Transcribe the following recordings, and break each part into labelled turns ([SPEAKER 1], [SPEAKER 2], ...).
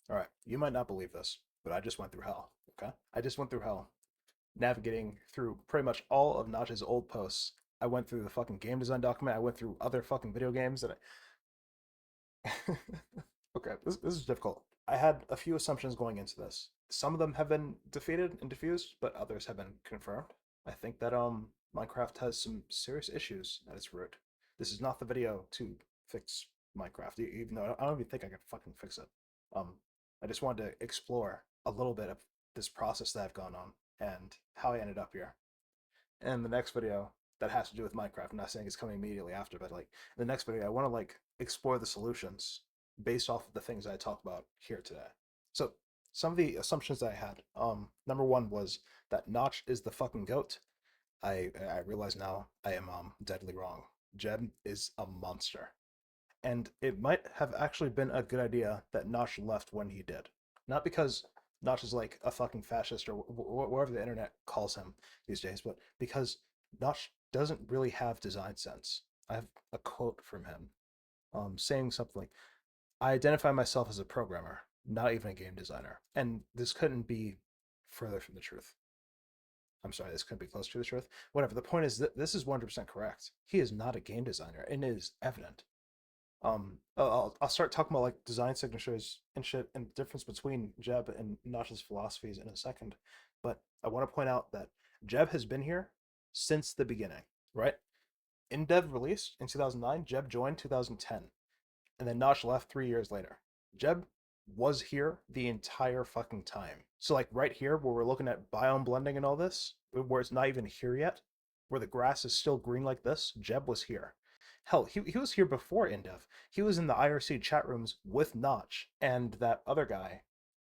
[SPEAKER 1] All right, you might not believe this, but I just went through hell. Okay, I just went through hell, navigating through pretty much all of Notch's old posts. I went through the fucking game design document. I went through other fucking video games that I... Okay, this is difficult. I had a few assumptions going into this. Some of them have been defeated and diffused, but others have been confirmed. I think that Minecraft has some serious issues at its root. This is not the video to fix Minecraft, even though I don't even think I can fucking fix it. Um, I just wanted to explore a little bit of this process that I've gone on and how I ended up here. And the next video that has to do with Minecraft, I'm not saying it's coming immediately after, but like the next video, I want to like explore the solutions based off of the things I talk about here today. So some of the assumptions that I had, number one was that Notch is the fucking goat. I realize now I am deadly wrong. Jeb is a monster, and it might have actually been a good idea that Notch left when he did. Not because Notch is like a fucking fascist or whatever the internet calls him these days, but because Notch doesn't really have design sense. I have a quote from him saying something like, I identify myself as a programmer, not even a game designer. And this couldn't be further from the truth. I'm sorry, this couldn't be closer to the truth. Whatever. The point is that this is 100% correct. He is not a game designer, and it is evident. I'll start talking about like design signatures and shit and the difference between Jeb and Notch's philosophies in a second. But I want to point out that Jeb has been here since the beginning, right? InDev released in 2009, Jeb joined 2010, and then Notch left 3 years later. Jeb was here the entire fucking time. So like right here where we're looking at biome blending and all this, where it's not even here yet, where the grass is still green like this, Jeb was here. Hell, he was here before InDev. He was in the IRC chat rooms with Notch and that other guy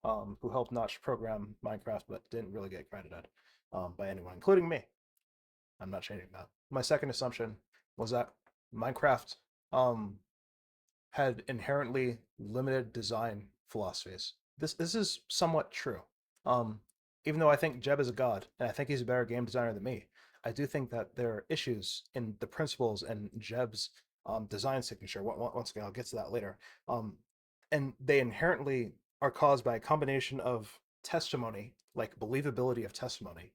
[SPEAKER 1] who helped Notch program Minecraft but didn't really get credited by anyone, including me. I'm not changing that. My second assumption was that Minecraft um, had inherently limited design philosophies. This is somewhat true. Um, Even though I think Jeb is a god, and I think he's a better game designer than me, I do think that there are issues in the principles and Jeb's design signature. Once again, I'll get to that later. And they inherently are caused by a combination of testimony, like believability of testimony,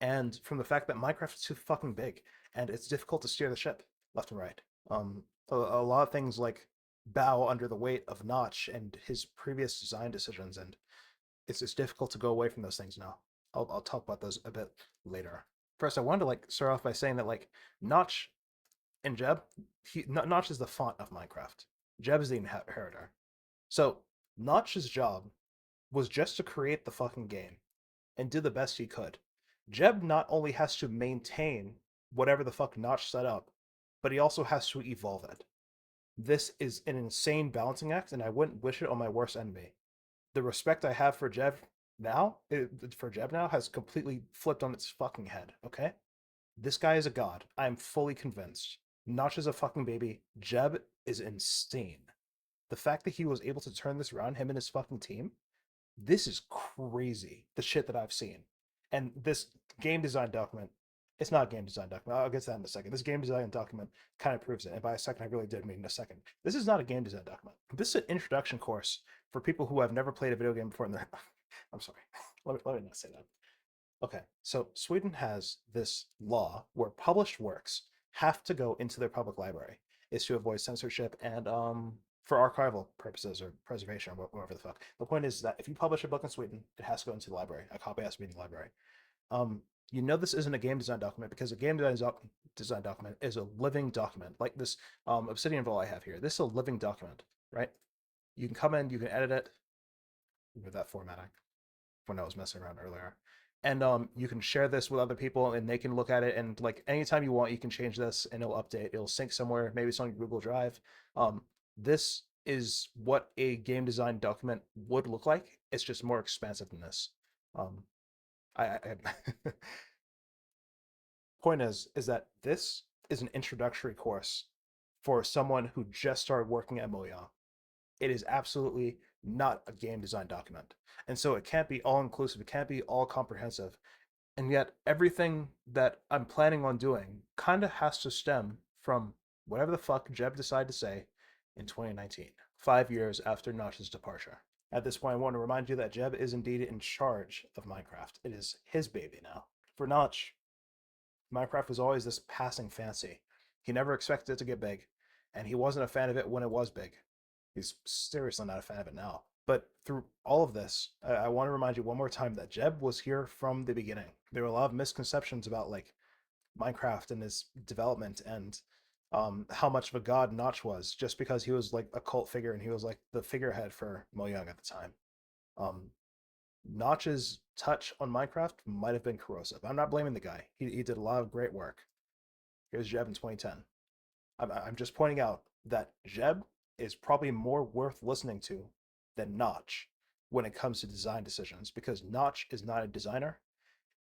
[SPEAKER 1] and from the fact that Minecraft is too fucking big and it's difficult to steer the ship left and right. A lot of things like bow under the weight of Notch and his previous design decisions, and it's difficult to go away from those things now. I'll talk about those a bit later. First, I wanted to like start off by saying that like Notch and Jeb, Notch is the font of Minecraft. Jeb is the inheritor. So Notch's job was just to create the fucking game and do the best he could. Jeb not only has to maintain whatever the fuck Notch set up, but he also has to evolve it. This is an insane balancing act, and I wouldn't wish it on my worst enemy. The respect I have for Jeb now has completely flipped on its fucking head. Okay, this guy is a god. I'm fully convinced. Notch is a fucking baby. Jeb is insane. The fact that he was able to turn this around, him and his fucking team, this is crazy. The shit that I've seen, and this game design document. It's not a game design document. I'll get to that in a second. This game design document kind of proves it. And by a second, I really did mean a second. This is not a game design document. This is an introduction course for people who have never played a video game before. In their, I'm sorry. Let me not say that. Okay, so Sweden has this law where published works have to go into their public library. It's to avoid censorship and for archival purposes or preservation or whatever the fuck. The point is that if you publish a book in Sweden, it has to go into the library. A copy has to be in the library. Um, you know this isn't a game design document because a design document is a living document. Like this Obsidian Vault I have here. This is a living document, right? You can come in, you can edit it with that formatting when I was messing around earlier. And you can share this with other people and they can look at it and like anytime you want, you can change this and it'll update. It'll sync somewhere. Maybe it's on your Google Drive. This is what a game design document would look like. It's just more expansive than this. Um, I point is that this is an introductory course for someone who just started working at Mojang. It is absolutely not a game design document. And so it can't be all inclusive, it can't be all comprehensive. And yet, everything that I'm planning on doing kind of has to stem from whatever the fuck Jeb decided to say in 2019, 5 years after Notch's departure. At this point, I want to remind you that Jeb is indeed in charge of Minecraft. It is his baby now. For Notch, Minecraft was always this passing fancy. He never expected it to get big, and he wasn't a fan of it when it was big. He's seriously not a fan of it now. But through all of this, I want to remind you one more time that Jeb was here from the beginning. There were a lot of misconceptions about like Minecraft and his development and how much of a god Notch was, just because he was like a cult figure and he was like the figurehead for Mojang at the time. Um, Notch's touch on Minecraft might have been corrosive. I'm not blaming the guy. He did a lot of great work. Here's Jeb in 2010. I'm just pointing out that Jeb is probably more worth listening to than Notch when it comes to design decisions because Notch is not a designer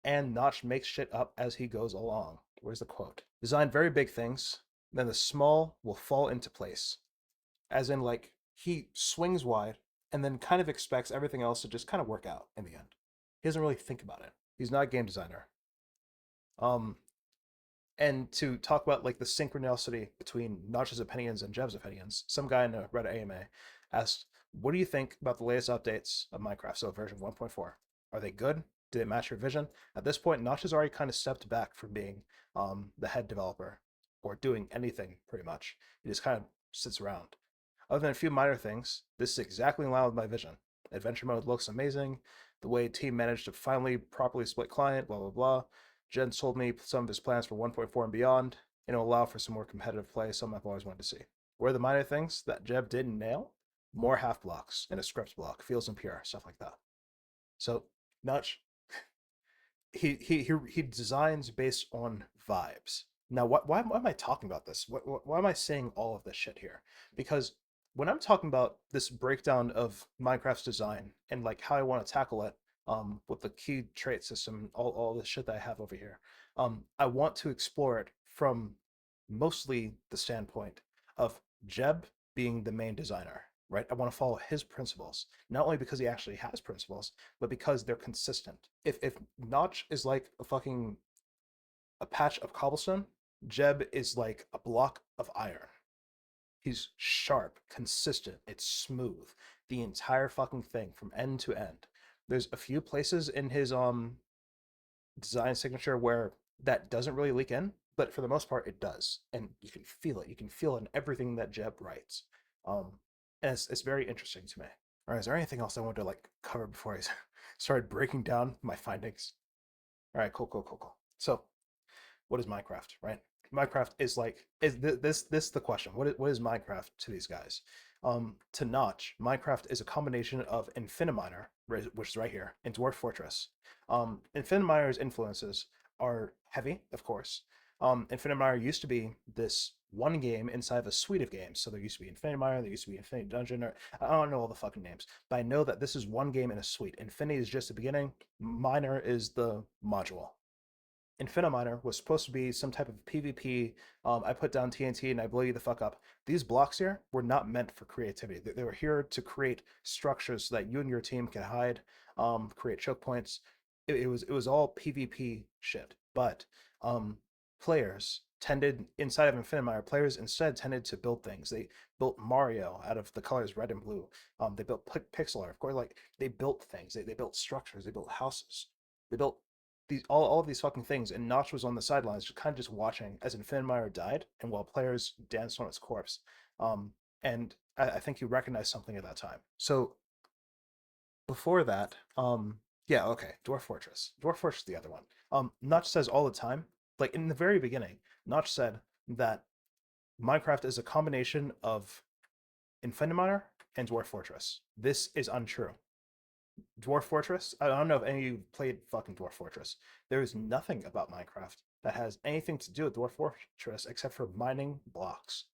[SPEAKER 1] and Notch makes shit up as he goes along. Where's the quote? Design very big things, then the small will fall into place. As in, like, he swings wide and then kind of expects everything else to just kind of work out in the end. He doesn't really think about it. He's not a game designer. Um, and to talk about like the synchronicity between Notch's opinions and Jeb's opinions, some guy in a Reddit AMA asked, "What do you think about the latest updates of Minecraft? So version 1.4, are they good? Did it match your vision?" At this point, Notch has already kind of stepped back from being the head developer or doing anything pretty much. He just kind of sits around. Other than a few minor things, this is exactly in line with my vision. Adventure mode looks amazing. The way team managed to finally properly split client, blah blah blah. Jen told me some of his plans for 1.4 and beyond, and it'll allow for some more competitive play, something I've always wanted to see. Where are the minor things that Jeb didn't nail? More half blocks and a script block, feels impure, stuff like that. So, Notch, he designs based on vibes. Now, why am I talking about this? Why am I saying all of this shit here? Because when I'm talking about this breakdown of Minecraft's design and like how I want to tackle it, with the key trait system, all the shit that I have over here, I want to explore it from mostly the standpoint of Jeb being the main designer, right? I want to follow his principles, not only because he actually has principles, but because they're consistent. If Notch is like a patch of cobblestone, Jeb is like a block of iron. He's sharp, consistent, it's smooth. The entire fucking thing from end to end. There's a few places in his design signature where that doesn't really leak in, but for the most part it does. And you can feel it. You can feel it in everything that Jeb writes. Um and it's very interesting to me. All right, is there anything else I want to like cover before I started breaking down my findings? All right, cool. So, what is Minecraft, right? Minecraft is like is the question. What is Minecraft to these guys? To Notch, Minecraft is a combination of Infiniminer, which is right here, and Dwarf Fortress. Infiniminer's influences are heavy, of course. Infiniminer used to be this one game inside of a suite of games. So there used to be Infinity Miner, there used to be Infinity Dungeon, or I don't know all the fucking names, but I know that this is one game in a suite. Infinity is just the beginning, Miner is the module. Infiniminer was supposed to be some type of PvP. I put down TNT and I blow you the fuck up. These blocks here were not meant for creativity. They were here to create structures so that you and your team can hide, create choke points. It was all PvP shit. But players tended inside of Infiniminer, players instead tended to build things. They built Mario out of the colors red and blue. They built pixel art, of course. Like they built things. They built structures. They built houses. They built these all of these fucking things, and Notch was on the sidelines, just kind of just watching as Infinimire died, and while players danced on its corpse. And I think he recognized something at that time. So before that, yeah, okay, Dwarf Fortress. Dwarf Fortress is the other one. Notch says all the time, like in the very beginning, Notch said that Minecraft is a combination of Infinimire and Dwarf Fortress. This is untrue. Dwarf Fortress. I don't know if any of you played fucking Dwarf Fortress. There is nothing about Minecraft that has anything to do with Dwarf Fortress except for mining blocks.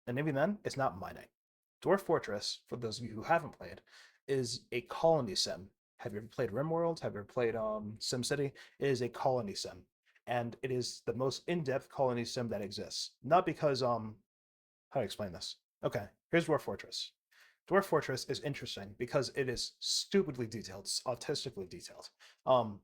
[SPEAKER 1] And even then, it's not mining. Dwarf Fortress, for those of you who haven't played, is a colony sim. Have you ever played RimWorld? Have you ever played SimCity? It is a colony sim. And it is the most in-depth colony sim that exists. Not because how do I explain this? Okay, here's Dwarf Fortress. Dwarf Fortress is interesting because it is stupidly detailed, it's autistically detailed. Um,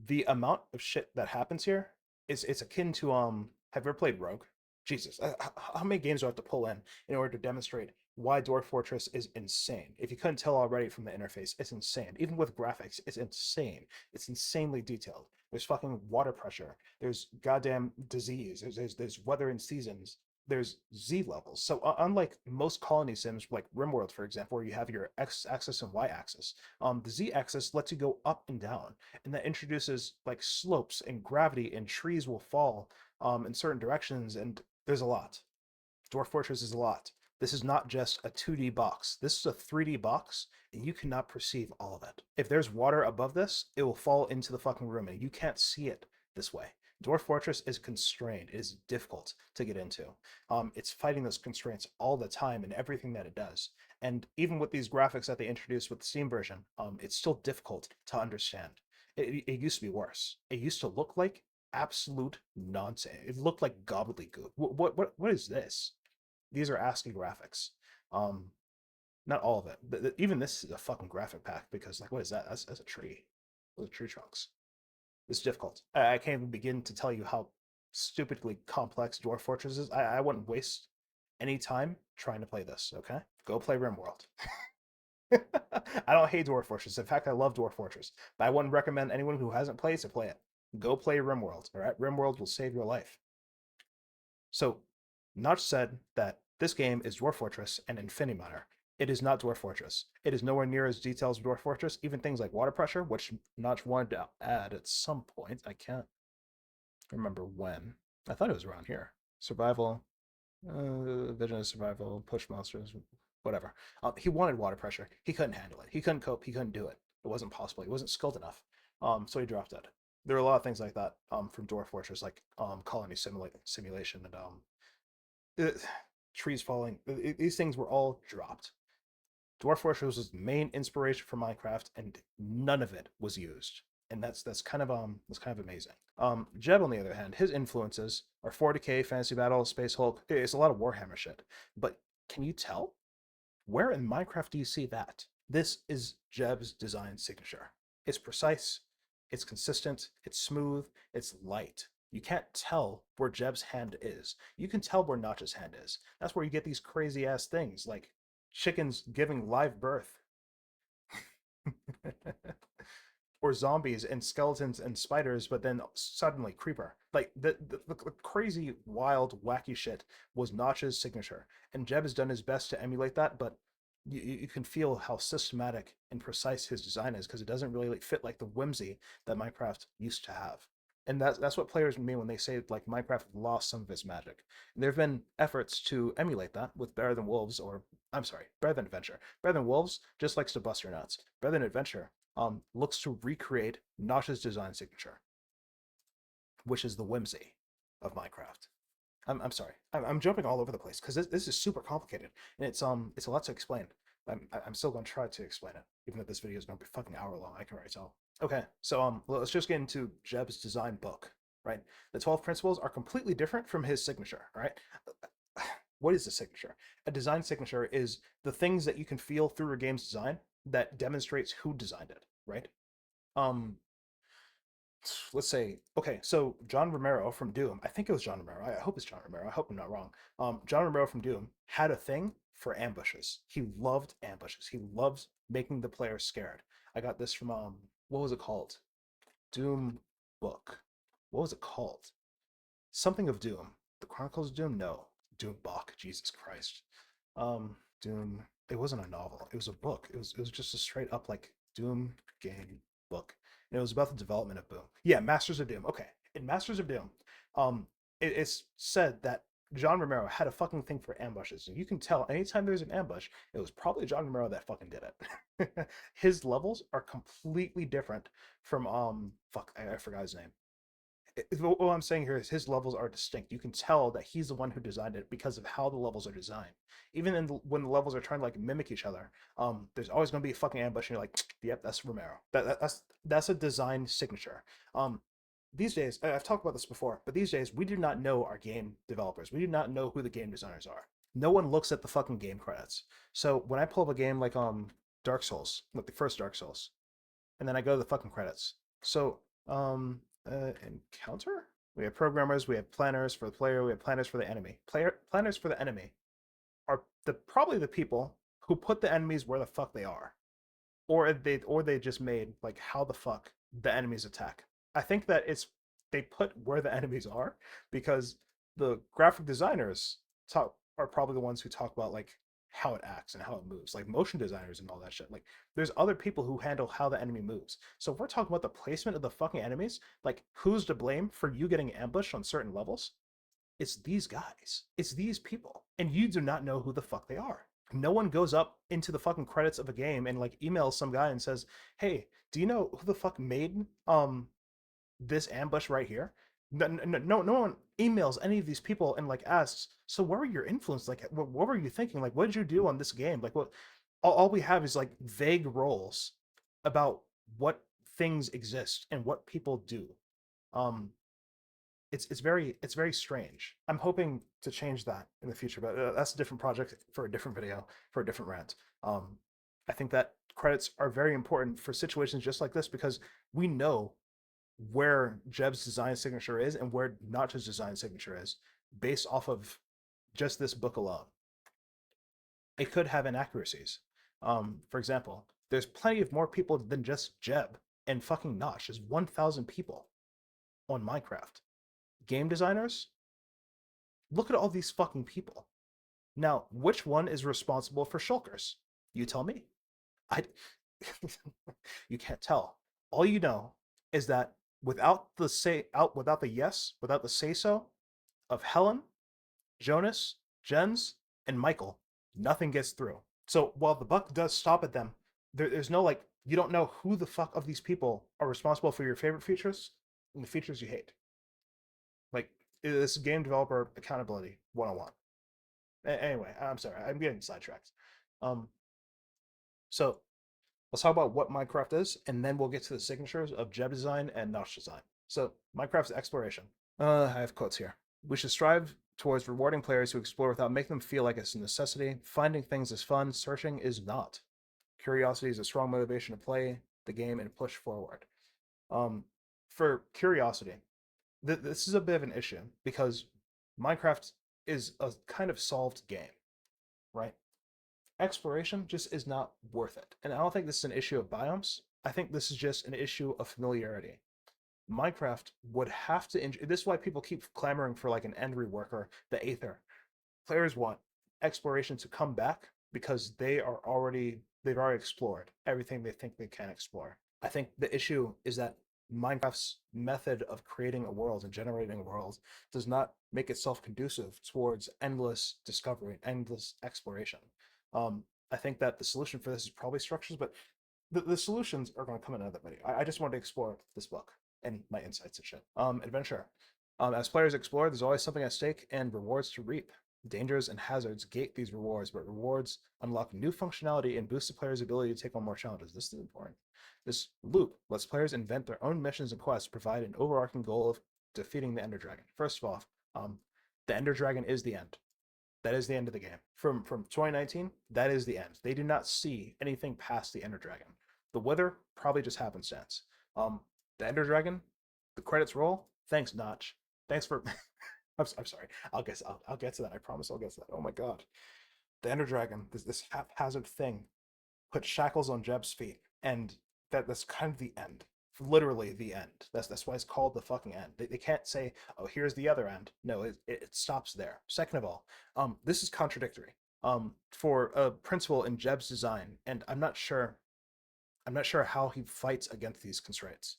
[SPEAKER 1] the amount of shit that happens here is it's akin to have you ever played Rogue? Jesus, how many games do I have to pull in order to demonstrate why Dwarf Fortress is insane. If you couldn't tell already from the interface, it's insane. Even with graphics, it's insane. It's insanely detailed. There's fucking water pressure. There's goddamn disease. There's weather and seasons. There's Z levels. So unlike most colony sims, like RimWorld, for example, where you have your X axis and Y axis, the Z axis lets you go up and down, and that introduces like slopes and gravity, and trees will fall in certain directions, and there's a lot. Dwarf Fortress is a lot. This is not just a 2D box. This is a 3D box, and you cannot perceive all of it. If there's water above this, it will fall into the fucking room, and you can't see it this way. Dwarf Fortress is constrained. It is difficult to get into. It's fighting those constraints all the time in everything that it does. And even with these graphics that they introduced with the Steam version, it's still difficult to understand. It used to be worse. It used to look like absolute nonsense. It looked like gobbledygook. What is this? These are ASCII graphics. Um, Not all of it. Even this is a fucking graphic pack because, like, what is that? That's a tree. Those are tree trunks. It's difficult. I can't even begin to tell you how stupidly complex Dwarf Fortress is. I wouldn't waste any time trying to play this. Okay, go play RimWorld. I don't hate Dwarf Fortress. In fact, I love Dwarf Fortress. But I wouldn't recommend anyone who hasn't played to play it. Go play RimWorld. All right, RimWorld will save your life. So, Notch said that this game is Dwarf Fortress and Infinity Miner. It is not Dwarf Fortress. It is nowhere near as detailed as Dwarf Fortress. Even things like water pressure, which Notch wanted to add at some point. I can't remember when. I thought it was around here. Survival, vision of survival, push monsters, whatever. He wanted water pressure. He couldn't handle it. He couldn't cope. He couldn't do it. It wasn't possible. He wasn't skilled enough. So he dropped it. There are a lot of things like that from Dwarf Fortress, like colony simulation and trees falling. These things were all dropped. Dwarf Fortress was the main inspiration for Minecraft, and none of it was used. And that's kind of amazing. Jeb, on the other hand, his influences are 40k, Fantasy Battle, Space Hulk. It's a lot of Warhammer shit. But can you tell? Where in Minecraft do you see that? This is Jeb's design signature. It's precise, it's consistent, it's smooth, it's light. You can't tell where Jeb's hand is. You can tell where Notch's hand is. That's where you get these crazy ass things like chickens giving live birth. Or zombies and skeletons and spiders, but then suddenly creeper. Like the crazy, wild, wacky shit was Notch's signature, and Jeb has done his best to emulate that, but you can feel how systematic and precise his design is because it doesn't really like, fit like the whimsy that Minecraft used to have. And that's what players mean when they say like Minecraft lost some of its magic. And there have been efforts to emulate that with Better Than Wolves, or I'm sorry, Better Than Adventure. Better Than Wolves just likes to bust your nuts. Better Than Adventure looks to recreate Notch's design signature, which is the whimsy of Minecraft. I'm sorry. I'm jumping all over the place because this is super complicated and it's a lot to explain. I'm still going to try to explain it, even though this video is going to be fucking hour long. I can already tell. Okay, so let's just get into Jeb's design book. Right, the 12 principles are completely different from his signature. All right, what is a signature? A design signature is the things that you can feel through a game's design that demonstrates who designed it. Right. Um, let's say, okay, so John Romero from Doom, I think it was John Romero. I hope it's John Romero. I hope I'm not wrong. John Romero from Doom had a thing for ambushes. He loved ambushes. He loves making the player scared. I got this from what was it called? Doom book. What was it called? Something of Doom. The Chronicles of Doom? No. Doom Bach. Jesus Christ. Doom. It wasn't a novel. It was a book. It was just a straight up like Doom game book. And it was about the development of Boom. Yeah, Masters of Doom. Okay. In Masters of Doom, um, it's said that John Romero had a fucking thing for ambushes. And you can tell anytime there's an ambush, it was probably John Romero that fucking did it. His levels are completely different from fuck, I forgot his name. What I'm saying here is his levels are distinct. You can tell that he's the one who designed it because of how the levels are designed. Even when the levels are trying to like mimic each other, there's always going to be a fucking ambush, and you're like, "Yep, that's Romero. That's a design signature." These days, I've talked about this before, but these days we do not know our game developers. We do not know who the game designers are. No one looks at the fucking game credits. So when I pull up a game like Dark Souls, like the first Dark Souls, and then I go to the fucking credits. So encounter. We have programmers, we have planners for the player, we have planners for the enemy. Player planners for the enemy. are probably the people who put the enemies where the fuck they are, or they just made like how the fuck the enemies attack. I think that it's they put where the enemies are because the graphic designers are probably the ones who talk about like how it acts and how it moves, like motion designers and all that shit. Like there's other people who handle how the enemy moves. So if we're talking about the placement of the fucking enemies, like who's to blame for you getting ambushed on certain levels? It's these guys. It's these people. And you do not know who the fuck they are. No one goes up into the fucking credits of a game and like emails some guy and says, "Hey, do you know who the fuck made this ambush right here?" No one emails any of these people and like asks, "So what were your influence? Like what were you thinking? Like what did you do on this game?" Like what all we have is like vague roles about what things exist and what people do. Um it's very strange. I'm hoping to change that in the future, but that's a different project for a different video for a different rant. I think that credits are very important for situations just like this because we know where Jeb's design signature is and where Notch's design signature is based off of just this book alone. It could have inaccuracies. For example, there's plenty of more people than just Jeb and fucking Notch. There's 1,000 people on Minecraft. Game designers, look at all these fucking people. Now, which one is responsible for shulkers? You tell me. I you can't tell. All you know is that without the yes, without the say so of Helen, Jonas, Jens, and Michael, nothing gets through. So while the buck does stop at them, there's no like you don't know who the fuck of these people are responsible for your favorite features and the features you hate. Like this is game developer accountability 101. Anyway, I'm sorry, I'm getting sidetracked. Um, so let's talk about what Minecraft is, and then we'll get to the signatures of Jeb design and Notch design. So Minecraft's exploration. I have quotes here. We should strive towards rewarding players who explore without making them feel like it's a necessity. Finding things is fun, searching is not. Curiosity is a strong motivation to play the game and push forward. Um, for curiosity, this is a bit of an issue because Minecraft is a kind of solved game, right? Exploration just is not worth it. And I don't think this is an issue of biomes. I think this is just an issue of familiarity. Minecraft would have to. This is why people keep clamoring for like an end rework or the Aether. Players want exploration to come back because they've already explored everything they think they can explore. I think the issue is that Minecraft's method of creating a world and generating a world does not make itself conducive towards endless discovery, endless exploration. I think that the solution for this is probably structures, but the solutions are going to come in another video. I just wanted to explore this book and my insights and shit. Adventure. As players explore, there's always something at stake and rewards to reap. Dangers and hazards gate these rewards, but rewards unlock new functionality and boost the player's ability to take on more challenges. This is important. This loop lets players invent their own missions and quests, provide an overarching goal of defeating the Ender Dragon. First of all, the Ender Dragon is the end. That is the end of the game. From 2019, that is the end. They do not see anything past the Ender Dragon. The Wither probably just happenstance. The Ender Dragon, the credits roll. Thanks, Notch. Thanks for. I'm sorry. I'll get to that. I promise I'll get to that. Oh my god, the Ender Dragon, this haphazard thing, put shackles on Jeb's feet, and that's kind of the end. Literally the end. That's why it's called the fucking end. They can't say, oh, here's the other end. No, it stops there. Second of all, this is contradictory. For a principle in Jeb's design, and I'm not sure how he fights against these constraints.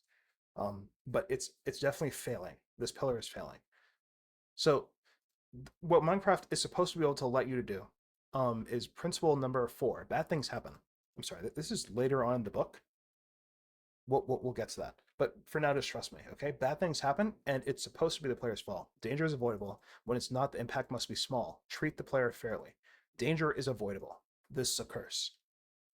[SPEAKER 1] But it's definitely failing. This pillar is failing. So what Minecraft is supposed to be able to let you to do is principle number 4. Bad things happen. I'm sorry, this is later on in the book. We'll get to that. But for now, just trust me, okay? Bad things happen, and it's supposed to be the player's fault. Danger is avoidable. When it's not, the impact must be small. Treat the player fairly. Danger is avoidable. This is a curse.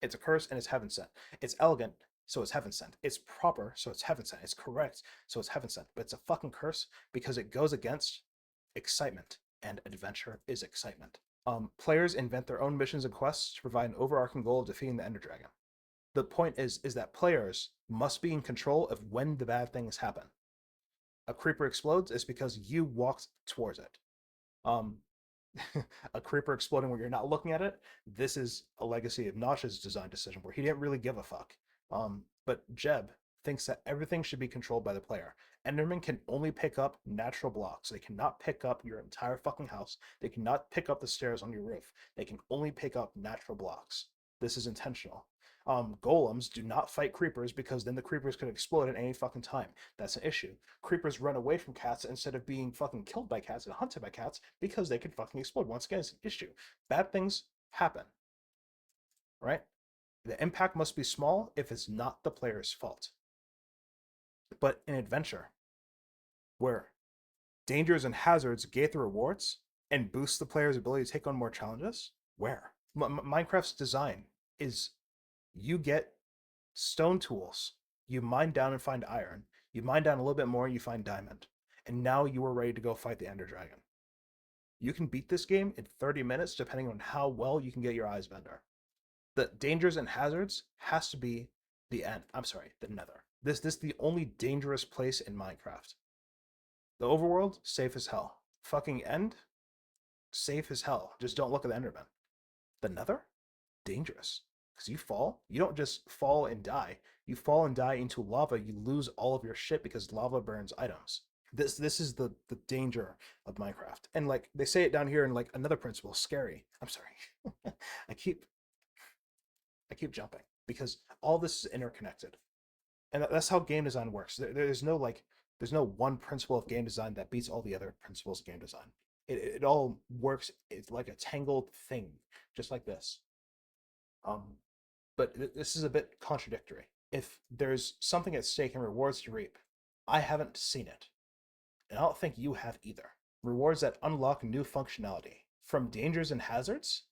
[SPEAKER 1] It's a curse, and it's heaven sent. It's elegant, so it's heaven sent. It's proper, so it's heaven sent. It's correct, so it's heaven sent. But it's a fucking curse because it goes against excitement, and adventure is excitement. Players invent their own missions and quests to provide an overarching goal of defeating the Ender Dragon. The point is that players must be in control of when the bad things happen. A creeper explodes is because you walked towards it. Um, a creeper exploding where you're not looking at it. This is a legacy of Notch's design decision where he didn't really give a fuck. But Jeb thinks that everything should be controlled by the player. Endermen can only pick up natural blocks. They cannot pick up your entire fucking house. They cannot pick up the stairs on your roof. They can only pick up natural blocks. This is intentional. Golems do not fight creepers because then the creepers could explode at any fucking time. That's an issue. Creepers run away from cats instead of being fucking killed by cats and hunted by cats because they could fucking explode. Once again, it's an issue. Bad things happen, right? The impact must be small if it's not the player's fault. But in adventure, where dangers and hazards gate the rewards and boost the player's ability to take on more challenges, where? Minecraft's design is you get stone tools, you mine down and find iron, you mine down a little bit more and you find diamond, and now you are ready to go fight the Ender Dragon. You can beat this game in 30 minutes depending on how well you can get your eyes bender. The dangers and hazards has to be the end. I'm sorry, the nether. This is the only dangerous place in Minecraft. The overworld, safe as hell. Fucking end, safe as hell. Just don't look at the Enderman. The nether, dangerous. Because you fall, you don't just fall and die. You fall and die into lava, you lose all of your shit because lava burns items. This is the danger of Minecraft. And like they say it down here in like another principle, scary. I'm sorry. I keep I keep jumping because all this is interconnected. And that's how game design works. There's no like there's no one principle of game design that beats all the other principles of game design. It all works. It's like a tangled thing, just like this. Um, but this is a bit contradictory. If there's something at stake and rewards to reap, I haven't seen it, and I don't think you have either. Rewards that unlock new functionality from dangers and hazards.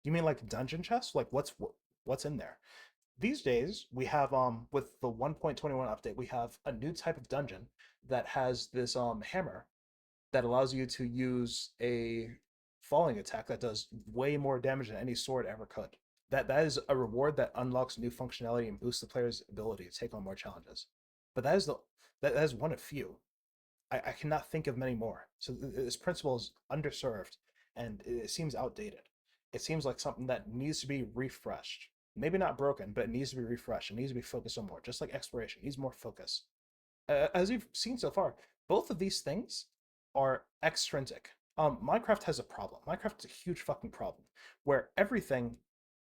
[SPEAKER 1] You mean like dungeon chests? Like what's in there? These days we have with the 1.21 update we have a new type of dungeon that has this hammer that allows you to use a falling attack that does way more damage than any sword ever could. That is a reward that unlocks new functionality and boosts the player's ability to take on more challenges. But that is one of few. I cannot think of many more. So this principle is underserved and it seems outdated. It seems like something that needs to be refreshed. Maybe not broken, but it needs to be refreshed. It needs to be focused on more, just like exploration. It needs more focus. As we've seen so far, both of these things are extrinsic. Minecraft has a problem. Minecraft is a huge fucking problem where everything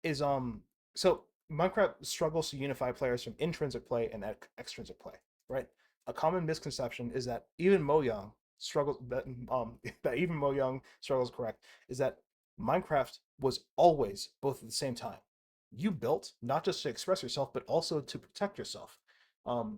[SPEAKER 1] is so Minecraft struggles to unify players from intrinsic play and extrinsic play, right? A common misconception is that even Mojang struggles that even Mojang struggles correct is that Minecraft was always both at the same time. You built not just to express yourself, but also to protect yourself.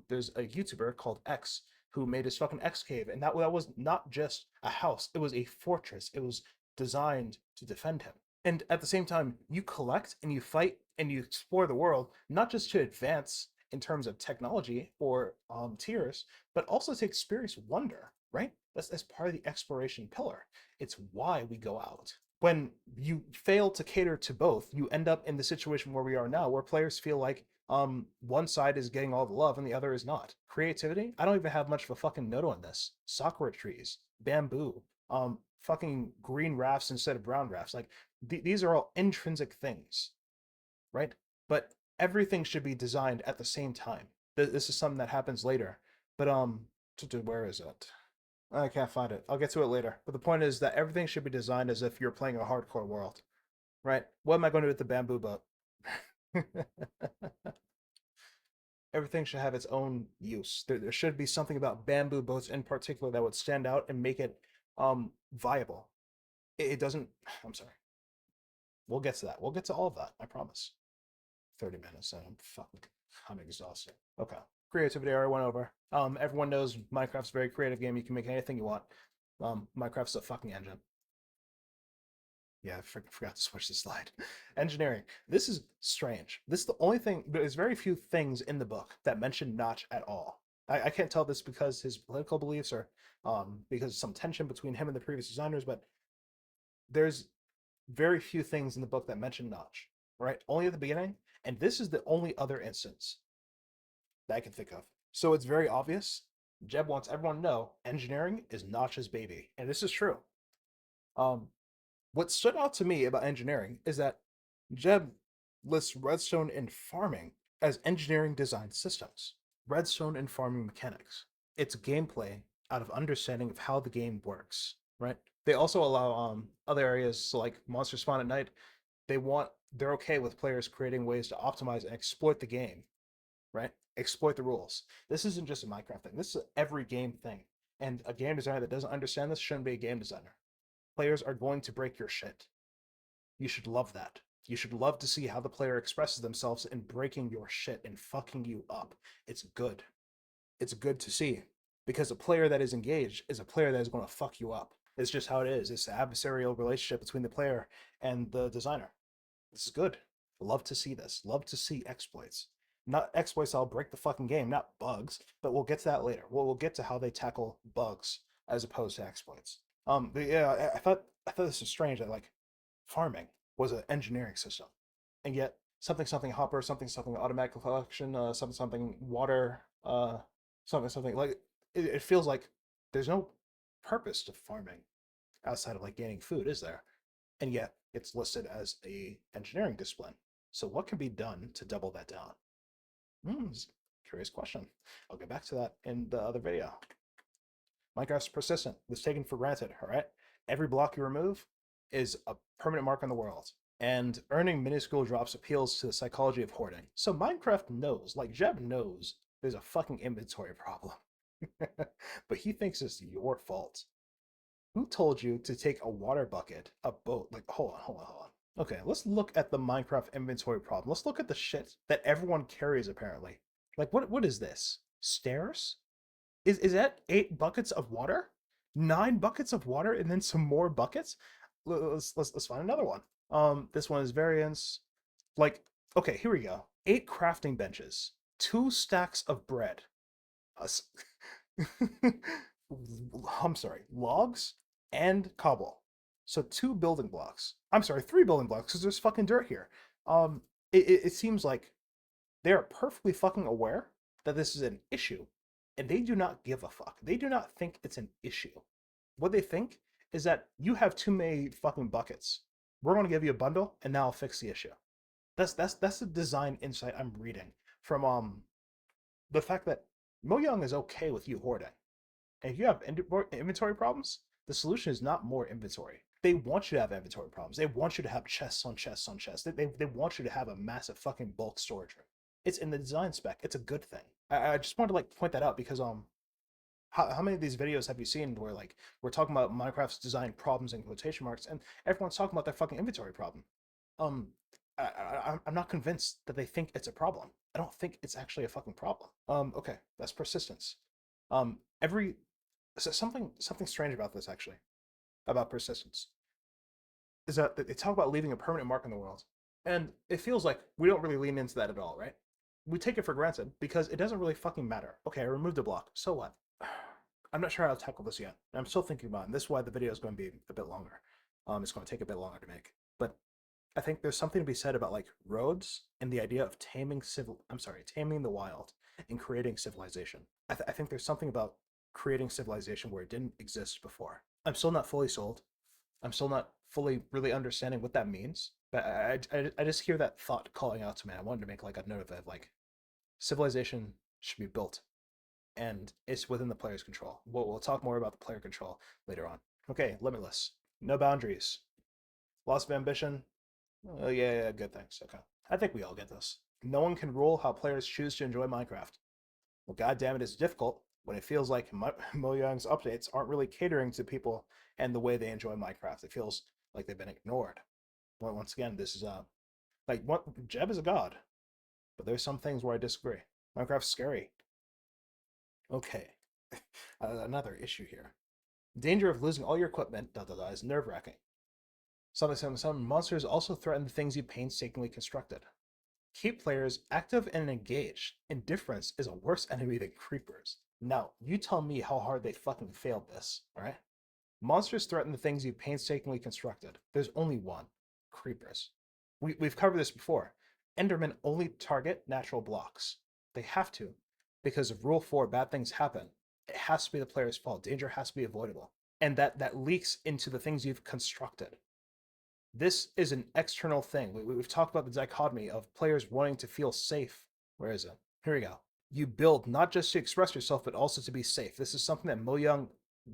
[SPEAKER 1] There's a YouTuber called X who made his fucking X cave, and that was not just a house; it was a fortress. It was designed to defend him. And at the same time, you collect and you fight and you explore the world, not just to advance in terms of technology or tiers, but also to experience wonder, right? That's part of the exploration pillar. It's why we go out. When you fail to cater to both, you end up in the situation where we are now, where players feel like one side is getting all the love and the other is not. Creativity? I don't even have much of a fucking note on this. Sakura trees, bamboo, fucking green rafts instead of brown rafts. Like these are all intrinsic things, right? But everything should be designed at the same time. This is something that happens later. But where is it? I can't find it. I'll get to it later. But the point is that everything should be designed as if you're playing a hardcore world, right? What am I going to do with the bamboo boat? Everything should have its own use. There should be something about bamboo boats in particular that would stand out and make it viable. It doesn't. I'm sorry. We'll get to that. We'll get to all of that. I promise. 30 minutes and I'm exhausted. Okay. Creativity I already went over. Everyone knows Minecraft's a very creative game. You can make anything you want. Minecraft's a fucking engine. Yeah, I forgot to switch the slide. Engineering. This is strange. This is the only thing. There's very few things in the book that mention Notch at all. I can't tell this because his political beliefs or because of some tension between him and the previous designers, but there's very few things in the book that mention Notch. Right? Only at the beginning, and this is the only other instance that I can think of. So it's very obvious. Jeb wants everyone to know engineering is Notch's baby, and this is true. Um, What stood out to me about engineering is that Jeb lists redstone and farming as engineering design systems. Redstone and farming mechanics. It's gameplay out of understanding of how the game works, right? They also allow other areas, so like monster spawn at night. They're okay with players creating ways to optimize and exploit the game, right? Exploit the rules. This isn't just a Minecraft thing. This is every game thing. And a game designer that doesn't understand this shouldn't be a game designer. Players are going to break your shit. You should love that. You should love to see how the player expresses themselves in breaking your shit and fucking you up. It's good. It's good to see. Because a player that is engaged is a player that is going to fuck you up. It's just how it is. It's the adversarial relationship between the player and the designer. This is good. Love to see this. Love to see exploits. Not exploits that'll break the fucking game, not bugs, but we'll get to that later. We'll get to how they tackle bugs as opposed to exploits. But yeah, I thought this was strange that like farming was an engineering system, and yet something something hopper, something something automatic collection, something something water, something something like it feels like there's no purpose to farming outside of like gaining food, is there? And yet it's listed as a engineering discipline. So what can be done to double that down? Curious question. I'll get back to that in the other video. Minecraft's persistent. It's taken for granted, all right? Every block you remove is a permanent mark on the world. And earning minuscule drops appeals to the psychology of hoarding. So Minecraft knows, like Jeb knows, there's a fucking inventory problem. But he thinks it's your fault. Who told you to take a water bucket, a boat? Like, hold on. Okay, let's look at the Minecraft inventory problem. Let's look at the shit that everyone carries apparently. Like, what is this? Stairs? Is that 8 buckets of water? 9 buckets of water and then some more buckets? Let's find another one. This one is variance. Like, okay, here we go. 8 crafting benches, 2 stacks of bread. Us. I'm sorry, logs and cobble. So 2 building blocks. I'm sorry, 3 building blocks because there's fucking dirt here. It seems like they are perfectly fucking aware that this is an issue, and they do not give a fuck. They do not think it's an issue. What they think is that you have too many fucking buckets. We're going to give you a bundle, and now I'll fix the issue. That's the design insight I'm reading from the fact that Mojang is okay with you hoarding. And if you have inventory problems, the solution is not more inventory. They want you to have inventory problems. They want you to have chests on chests on chests. They want you to have a massive fucking bulk storage room. It's in the design spec. It's a good thing. I just wanted to like point that out because how many of these videos have you seen where like we're talking about Minecraft's design problems in quotation marks and everyone's talking about their fucking inventory problem? Um, I'm not convinced that they think it's a problem. I don't think it's actually a fucking problem. Okay, that's persistence. Every so something strange about this actually about persistence is that they talk about leaving a permanent mark in the world, and it feels like we don't really lean into that at all, right? We take it for granted because it doesn't really fucking matter. Okay, I removed a block. So what? I'm not sure how to tackle this yet. I'm still thinking about it. And this is why the video is going to be a bit longer. It's going to take a bit longer to make. But I think there's something to be said about like roads and the idea of taming the wild and creating civilization. I think there's something about creating civilization where it didn't exist before. I'm still not fully sold. I'm still not fully really understanding what that means. But I just hear that thought calling out to me. I wanted to make like a note of it. Like civilization should be built, and it's within the player's control. We'll talk more about the player control later on. Okay, limitless, no boundaries, loss of ambition. Oh yeah, good things. Okay, I think we all get this. No one can rule how players choose to enjoy Minecraft. Well, goddamn it, it's difficult when it feels like Mojang's updates aren't really catering to people and the way they enjoy Minecraft. It feels like they've been ignored. Well, once again, this is like what Jeb is a god, but there's some things where I disagree. Minecraft's scary. Okay, another issue here. Danger of losing all your equipment is nerve-wracking. Some monsters also threaten the things you painstakingly constructed. Keep players active and engaged. Indifference is a worse enemy than creepers. Now, you tell me how hard they fucking failed this, alright? Monsters threaten the things you painstakingly constructed. There's only one. Creepers. We've covered this before. Endermen only target natural blocks. They have to. Because of Rule 4, bad things happen. It has to be the player's fault. Danger has to be avoidable. And that leaks into the things you've constructed. This is an external thing. We've talked about the dichotomy of players wanting to feel safe. Where is it? Here we go. You build not just to express yourself, but also to be safe. This is something that Mo Young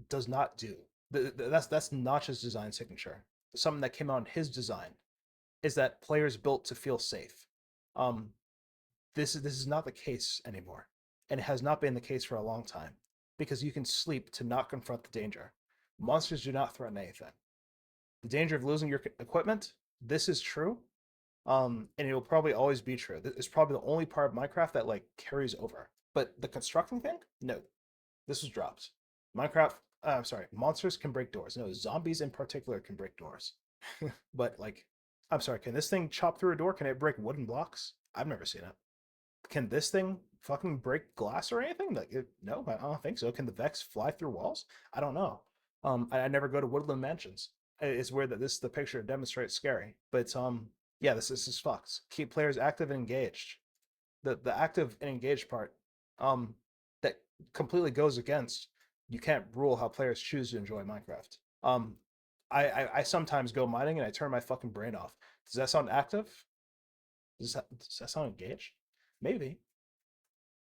[SPEAKER 1] does not do. That's Notch's design signature. Something that came out in his design is that players built to feel safe. Um, this is not the case anymore, and it has not been the case for a long time because you can sleep to not confront the danger. Monsters do not threaten anything. The danger of losing your equipment. This is true, and it will probably always be true. It's probably the only part of Minecraft that like carries over. But the constructing thing, no, this was dropped. Minecraft, I'm sorry, monsters can break doors. No, zombies in particular can break doors. But like, I'm sorry, can this thing chop through a door? Can it break wooden blocks? I've never seen it. Can this thing fucking break glass or anything? Like, no, I don't think so. Can the Vex fly through walls? I don't know. I never go to woodland mansions. It's weird that this the picture demonstrates scary, but yeah, this is fucked. Keep players active and engaged. The active and engaged part, um, that completely goes against. You can't rule how players choose to enjoy Minecraft. I sometimes go mining and I turn my fucking brain off. Does that sound active? Does that sound engaged? Maybe.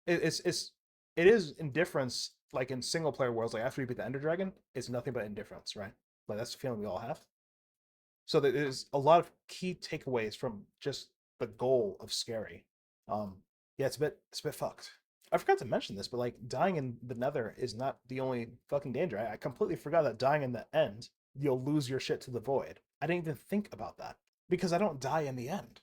[SPEAKER 1] It's it is indifference like in single player worlds. Like after you beat the Ender Dragon, it's nothing but indifference, right? Like that's the feeling we all have. So there's a lot of key takeaways from just the goal of scary. Um, yeah, it's a bit fucked. I forgot to mention this, but like dying in the Nether is not the only fucking danger. I completely forgot that dying in the end, you'll lose your shit to the void. I didn't even think about that because I don't die in the end.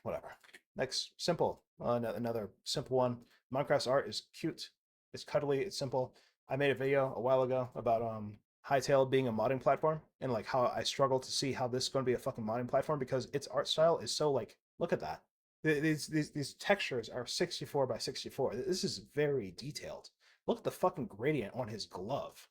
[SPEAKER 1] Whatever. Next, simple. Another simple one. Minecraft's art is cute. It's cuddly. It's simple. I made a video a while ago about Hytale being a modding platform and like how I struggle to see how this is going to be a fucking modding platform because its art style is so like look at that. These textures are 64 by 64. This is very detailed. Look at the fucking gradient on his glove.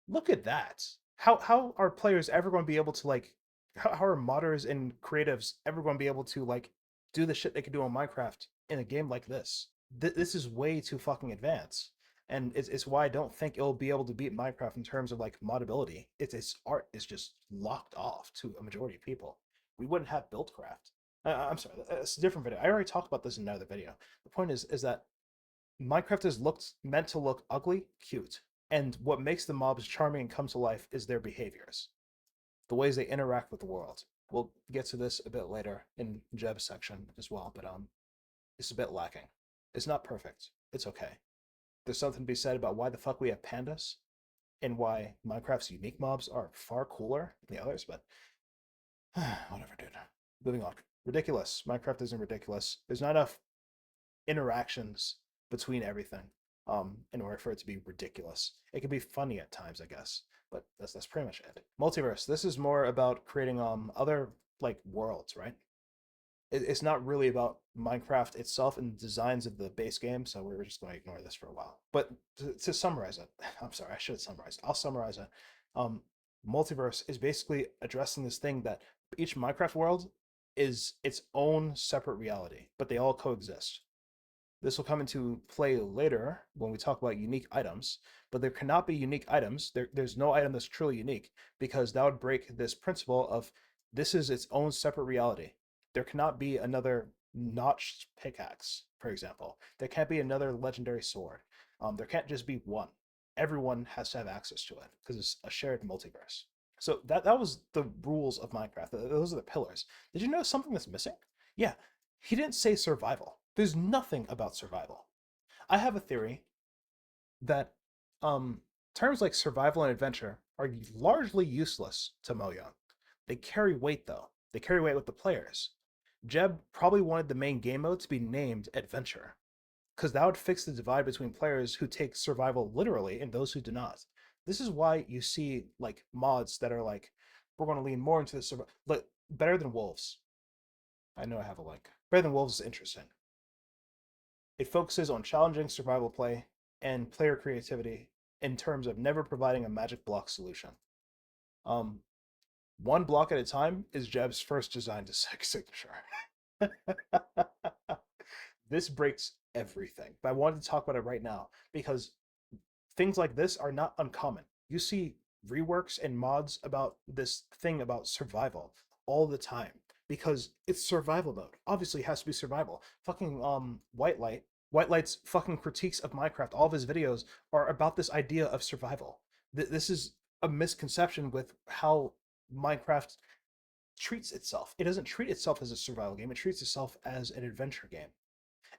[SPEAKER 1] Look at that. How are players ever going to be able to like how are modders and creatives ever going to be able to like do the shit they could do on Minecraft in a game like this? This is way too fucking advanced. And it's why I don't think it'll be able to beat Minecraft in terms of like modability. Its art is just locked off to a majority of people. We wouldn't have Buildcraft. I'm sorry, that's a different video. I already talked about this in another video. The point is that Minecraft is looked meant to look ugly, cute, and what makes the mobs charming and come to life is their behaviors, the ways they interact with the world. We'll get to this a bit later in Jeb's section as well, but it's a bit lacking. It's not perfect. It's okay. There's something to be said about why the fuck we have pandas and why Minecraft's unique mobs are far cooler than the others, but whatever, dude. Moving on. Ridiculous. Minecraft isn't ridiculous. There's not enough interactions between everything in order for it to be ridiculous. It can be funny at times, I guess, but that's pretty much it. Multiverse. This is more about creating other like worlds, right? It's not really about Minecraft itself and the designs of the base game, so we're just going to ignore this for a while. But to summarize it, I'm sorry, I should summarize. I'll summarize it. Um, Multiverse is basically addressing this thing that each Minecraft world is its own separate reality, but they all coexist. This will come into play later when we talk about unique items, but there cannot be unique items. There's no item that's truly unique because that would break this principle of this is its own separate reality. There cannot be another notched pickaxe, for example. There can't be another legendary sword. There can't just be one. Everyone has to have access to it because it's a shared multiverse. So that was the rules of Minecraft. Those are the pillars. Did you know something that's missing? Yeah, he didn't say survival. There's nothing about survival. I have a theory that terms like survival and adventure are largely useless to Mo Young. They carry weight though. They carry weight with the players. Jeb probably wanted the main game mode to be named Adventure, because that would fix the divide between players who take survival literally and those who do not. This is why you see like mods that are like, we're going to lean more into the survival. But better than wolves. I know I have a link. Better than wolves is interesting. It focuses on challenging survival play and player creativity in terms of never providing a magic block solution. Um, one block at a time is Jeb's first design to signature. This breaks everything, but I wanted to talk about it right now because things like this are not uncommon. You see reworks and mods about this thing about survival. all the time because it's survival mode. Obviously, it has to be survival. Fucking White Light's fucking critiques of Minecraft. All of his videos are about this idea of survival. This is a misconception with how Minecraft treats itself. It doesn't treat itself as a survival game. It treats itself as an adventure game.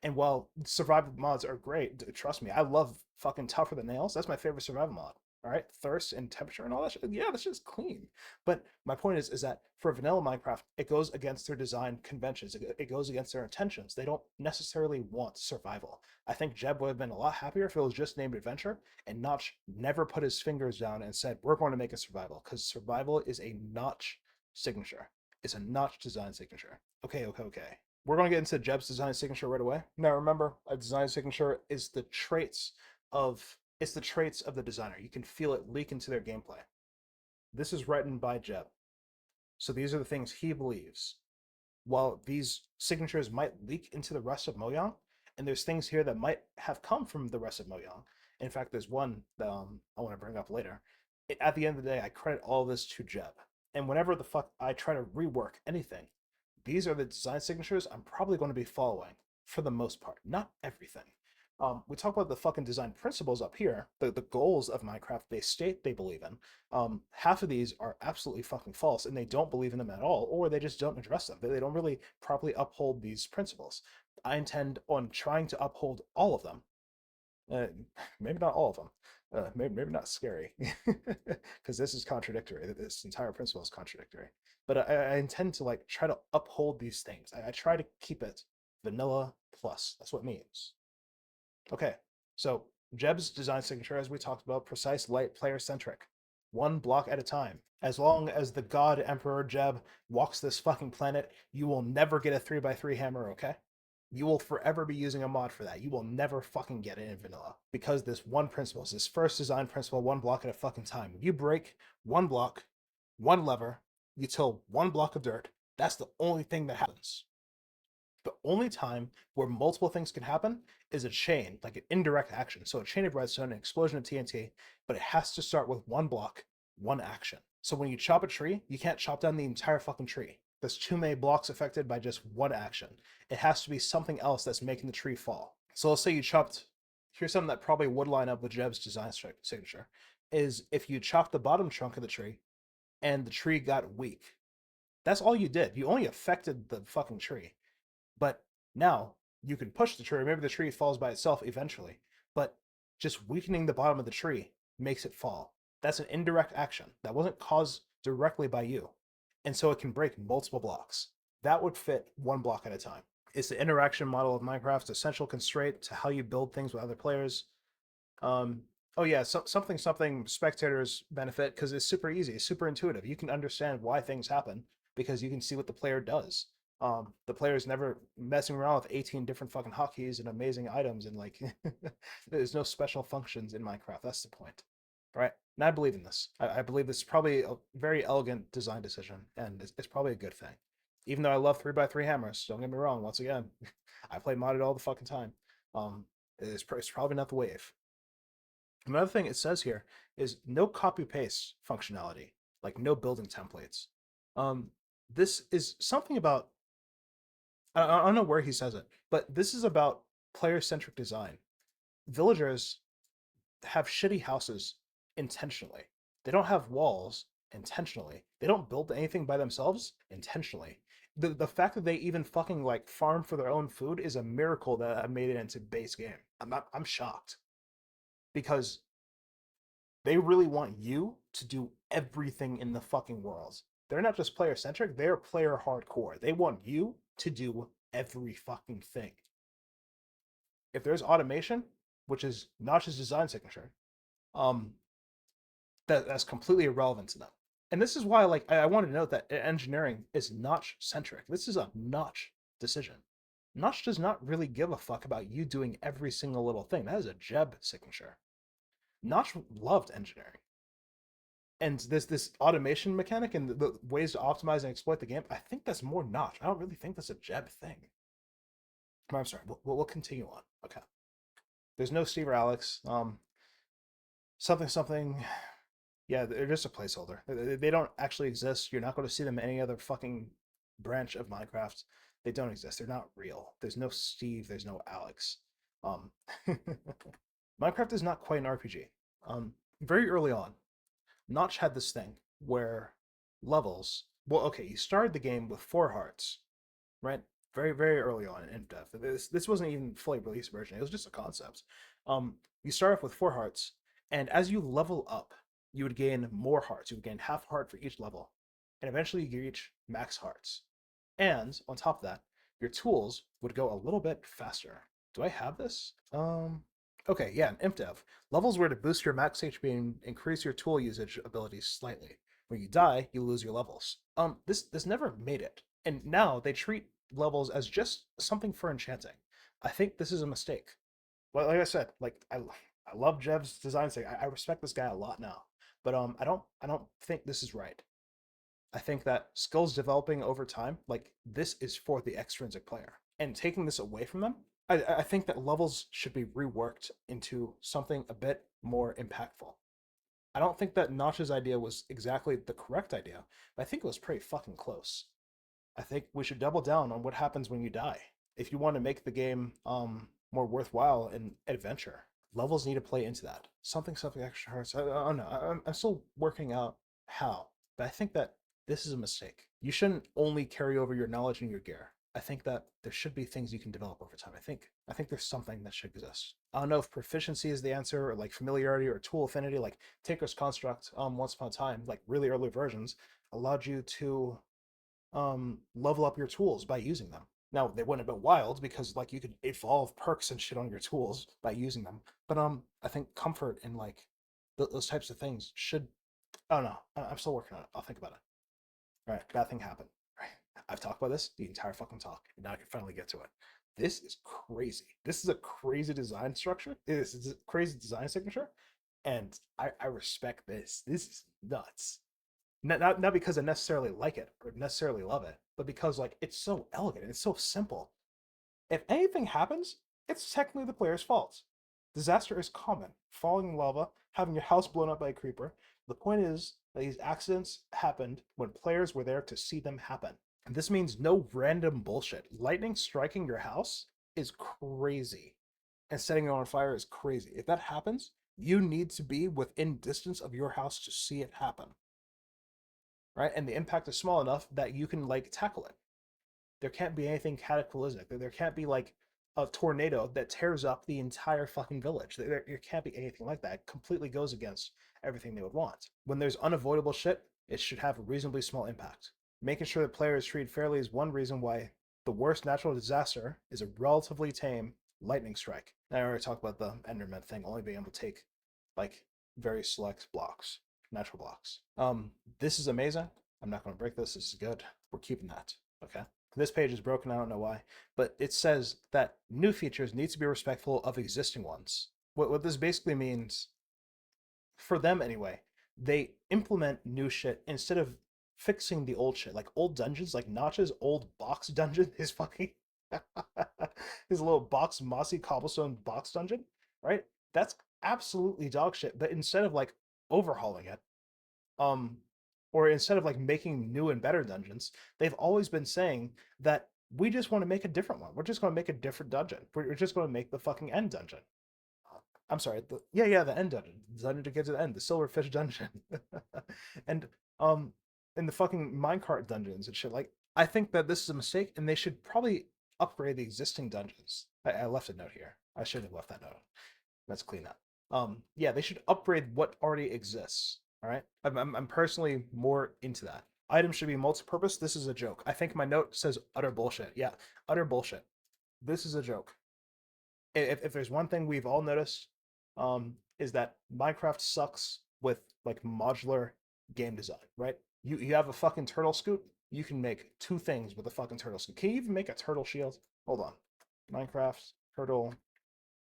[SPEAKER 1] And while survival mods are great, trust me, I love fucking Tougher Than Nails. That's my favorite survival mod. All right, thirst and temperature and all that shit. Yeah, that's just clean. But my point is that for vanilla Minecraft, it goes against their design conventions. It goes against their intentions. They don't necessarily want survival. I think Jeb would have been a lot happier if it was just named Adventure and Notch never put his fingers down and said, "We're going to make a survival," because survival is a Notch signature. It's a Notch design signature. Okay. We're going to get into Jeb's design signature right away. Now, remember, a design signature is the traits of the designer. You can feel it leak into their gameplay. This is written by Jeb, so these are the things he believes. While these signatures might leak into the rest of Mojang, and there's things here that might have come from the rest of Mojang. In fact, there's one that I want to bring up later. At the end of the day, I credit all this to Jeb. And whenever the fuck I try to rework anything, these are the design signatures I'm probably going to be following for the most part, not everything. We talk about the fucking design principles up here, the goals of Minecraft they state they believe in. Half of these are absolutely fucking false, and they don't believe in them at all, or they just don't address them. They don't really properly uphold these principles. I intend on trying to uphold all of them. Uh, maybe not all of them. Maybe not scary, because this is contradictory. This entire principle is contradictory. But I intend to like try to uphold these things. I try to keep it vanilla plus. That's what it means. Okay, so Jeb's design signature, as we talked about, precise, light, player centric, one block at a time. As long as the God Emperor Jeb walks this fucking planet, you will never get a 3x3 hammer, okay? You will forever be using a mod for that. You will never fucking get it in vanilla. Because this one principle is this first design principle, one block at a fucking time. When you break one block, one lever, you till one block of dirt, that's the only thing that happens. The only time where multiple things can happen is a chain, like an indirect action. So a chain of redstone, an explosion of TNT, but it has to start with one block, one action. So when you chop a tree, you can't chop down the entire fucking tree. There's too many blocks affected by just one action. It has to be something else that's making the tree fall. So let's say you chopped, here's something that probably would line up with Jeb's design signature, is if you chop the bottom trunk of the tree and the tree got weak. That's all you did. You only affected the fucking tree. But now you can push the tree. Maybe the tree falls by itself eventually. But just weakening the bottom of the tree makes it fall. That's an indirect action. That wasn't caused directly by you. And so it can break multiple blocks. That would fit one block at a time. It's the interaction model of Minecraft's essential constraint to how you build things with other players. Um, oh yeah, something spectators benefit because it's super easy, it's super intuitive. You can understand why things happen because you can see what the player does. The player's never messing around with 18 different fucking hotkeys and amazing items and like there's no special functions in Minecraft. That's the point. All right. And I believe in this. I believe this is probably a very elegant design decision, and it's probably a good thing. Even though I love 3x3 hammers, don't get me wrong. Once again, I play modded all the fucking time. It's probably not the wave. Another thing it says here is no copy paste functionality, like no building templates. Um, this is something about, I don't know where he says it, but this is about player centric design. Villagers have shitty houses intentionally. They don't have walls intentionally. They don't build anything by themselves intentionally. The fact that they even fucking like farm for their own food is a miracle that I made it into base game. I'm shocked because they really want you to do everything in the fucking world. They're not just player centric, they're player hardcore. They want you to do every fucking thing. If there's automation, which is Notch's design signature, um, that's completely irrelevant to them. And this is why, like, I want to note that engineering is Notch centric. This is a Notch decision. Notch does not really give a fuck about you doing every single little thing. That is a Jeb signature. Notch loved engineering. And this automation mechanic and the ways to optimize and exploit the game, I think that's more Notch. I don't really think that's a Jeb thing. I'm sorry. We'll continue on. Okay. There's no Steve or Alex. Something. Yeah, they're just a placeholder. They don't actually exist. You're not going to see them in any other fucking branch of Minecraft. They don't exist. They're not real. There's no Steve. There's no Alex. Um, Minecraft is not quite an RPG. Very early on, Notch had this thing where levels. Well, okay, you started the game with 4 hearts, right? Very, very early on in dev. This wasn't even fully released version. It was just a concept. You start off with 4 hearts, and as you level up, you would gain more hearts. You would gain half a heart for each level, and eventually you reach max hearts. And on top of that, your tools would go a little bit faster. Do I have this? Okay, yeah, in ImpDev. Levels were to boost your max HP and increase your tool usage abilities slightly. When you die, you lose your levels. This never made it. And now they treat levels as just something for enchanting. I think this is a mistake. Well, like I said, I love Jev's design thing. I respect this guy a lot now. But I don't think this is right. I think that skills developing over time, like this is for the extrinsic player. And taking this away from them, I think that levels should be reworked into something a bit more impactful. I don't think that Notch's idea was exactly the correct idea, but I think it was pretty fucking close. I think we should double down on what happens when you die. If you want to make the game more worthwhile and adventure, levels need to play into that. Something extra hard. I don't know. I'm still working out how, but I think that this is a mistake. You shouldn't only carry over your knowledge and your gear. I think that there should be things you can develop over time. I think there's something that should exist. I don't know if proficiency is the answer or like familiarity or tool affinity. Like Taker's Construct, once upon a time, like really early versions, allowed you to level up your tools by using them. Now they wouldn't have been wild because like you could evolve perks and shit on your tools by using them. But I think comfort and like those types of things should. I don't know. I'm still working on it. I'll think about it. All right, bad thing happened. All right, I've talked about this the entire fucking talk, and now I can finally get to it. This is crazy. This is a crazy design structure. This is a crazy design signature, and I respect this. This is nuts. Not because I necessarily like it or necessarily love it, but because like it's so elegant and it's so simple. If anything happens, it's technically the player's fault. Disaster is common. Falling in lava, having your house blown up by a creeper. The point is that these accidents happened when players were there to see them happen. And this means no random bullshit. Lightning striking your house is crazy. And setting it on fire is crazy. If that happens, you need to be within distance of your house to see it happen, right? And the impact is small enough that you can like tackle it. There can't be anything cataclysmic. There can't be like a tornado that tears up the entire fucking village. There can't be anything like that. It completely goes against everything they would want. When there's unavoidable shit, it should have a reasonably small impact. Making sure that players treated fairly is one reason why the worst natural disaster is a relatively tame lightning strike. I already talked about the Enderman thing only being able to take like very select blocks, natural blocks. This is amazing. I'm not going to break this. This is good. We're keeping that. Okay. This page is broken. I don't know why, but it says that new features need to be respectful of existing ones. What this basically means, for them anyway, they implement new shit instead of fixing the old shit. Like old dungeons, like Notch's old box dungeon, his fucking his little box mossy cobblestone box dungeon, right? That's absolutely dog shit. But instead of like overhauling it, um, or instead of like making new and better dungeons, they've always been saying that we just want to make a different one. We're just going to make a different dungeon. We're just going to make the fucking end dungeon. I'm sorry. Yeah, the end dungeon, the dungeon to get to the end, the silverfish dungeon, and um, in the fucking minecart dungeons and shit. Like, I think that this is a mistake, and they should probably upgrade the existing dungeons. I left a note here. I should have left that note. Let's clean up. Yeah, they should upgrade what already exists. All right, I'm personally more into that. Items should be multi-purpose. This is a joke. I think my note says utter bullshit. Yeah, utter bullshit. This is a joke. If there's one thing we've all noticed, is that Minecraft sucks with like modular game design, right? You have a fucking turtle scoot. You can make two things with a fucking turtle scoot. Can you even make a turtle shield? Hold on. Minecraft turtle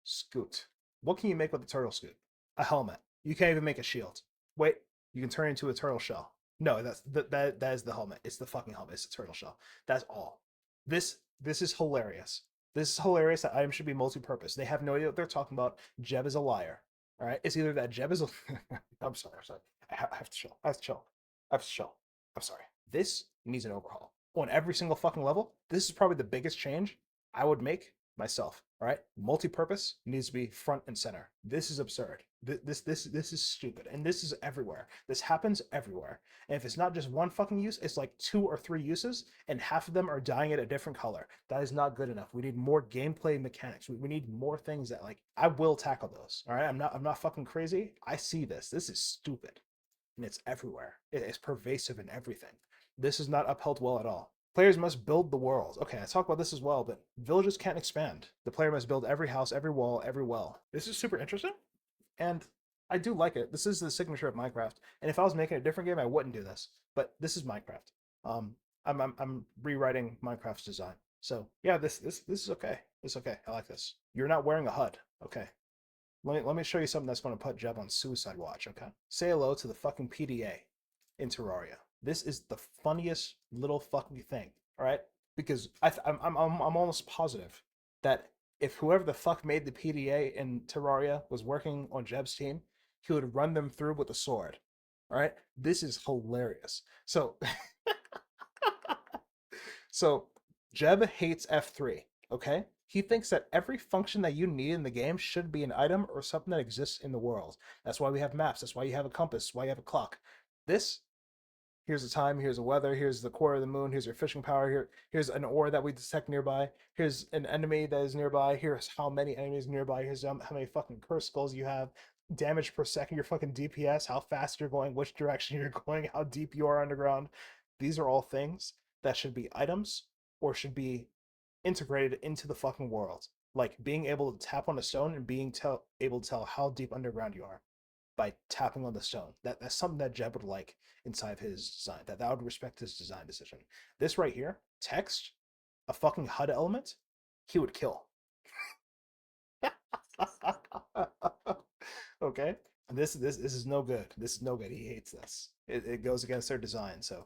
[SPEAKER 1] scoot. What can you make with a turtle scoot? A helmet. You can't even make a shield. Wait, you can turn into a turtle shell. No, that is the helmet. It's the fucking helmet. It's the turtle shell. That's all. This is hilarious. This is hilarious that items should be multi-purpose. They have no idea what they're talking about. Jeb is a liar. All right, it's either that Jeb is a. I'm sorry. I have to chill. I have to chill. I have to chill. I'm sorry. This needs an overhaul on every single fucking level. This is probably the biggest change I would make myself. All right, multi-purpose needs to be front and center. This is absurd. This is stupid, and this is everywhere. This happens everywhere. And if it's not just one fucking use, it's like 2 or 3 uses, and half of them are dyeing it a different color. That is not good enough. We need more gameplay mechanics. We need more things that like I will tackle those. All right, I'm not fucking crazy. I see this. This is stupid, and it's everywhere. It's pervasive in everything. This is not upheld well at all. Players must build the world. Okay, I talk about this as well, but villages can't expand. The player must build every house, every wall, every well. This is super interesting, and I do like it. This is the signature of Minecraft. And if I was making a different game, I wouldn't do this. But this is Minecraft. Um, I'm rewriting Minecraft's design. So yeah, this is okay. It's okay. I like this. You're not wearing a HUD. Okay. Let me show you something that's going to put Jeb on suicide watch. Okay. Say hello to the fucking PDA in Terraria. This is the funniest little fucking thing. All right. Because I'm almost positive that if whoever the fuck made the PDA in Terraria was working on Jeb's team, he would run them through with a sword. All right, this is hilarious. So, so Jeb hates F3. Okay, he thinks that every function that you need in the game should be an item or something that exists in the world. That's why we have maps. That's why you have a compass. Why you have a clock. This Here's the time, here's the weather, here's the core of the moon, here's your fishing power, here's an ore that we detect nearby, here's an enemy that is nearby, here's how many enemies nearby, here's how many fucking curse skulls you have, damage per second, your fucking DPS, how fast you're going, which direction you're going, how deep you are underground. These are all things that should be items or should be integrated into the fucking world. Like being able to tap on a stone and being able to tell how deep underground you are by tapping on the stone. That's something that Jeb would like inside of his design. That would respect his design decision. This right here, text, a fucking HUD element, he would kill. Okay, this is no good. This is no good. He hates this. It goes against their design. So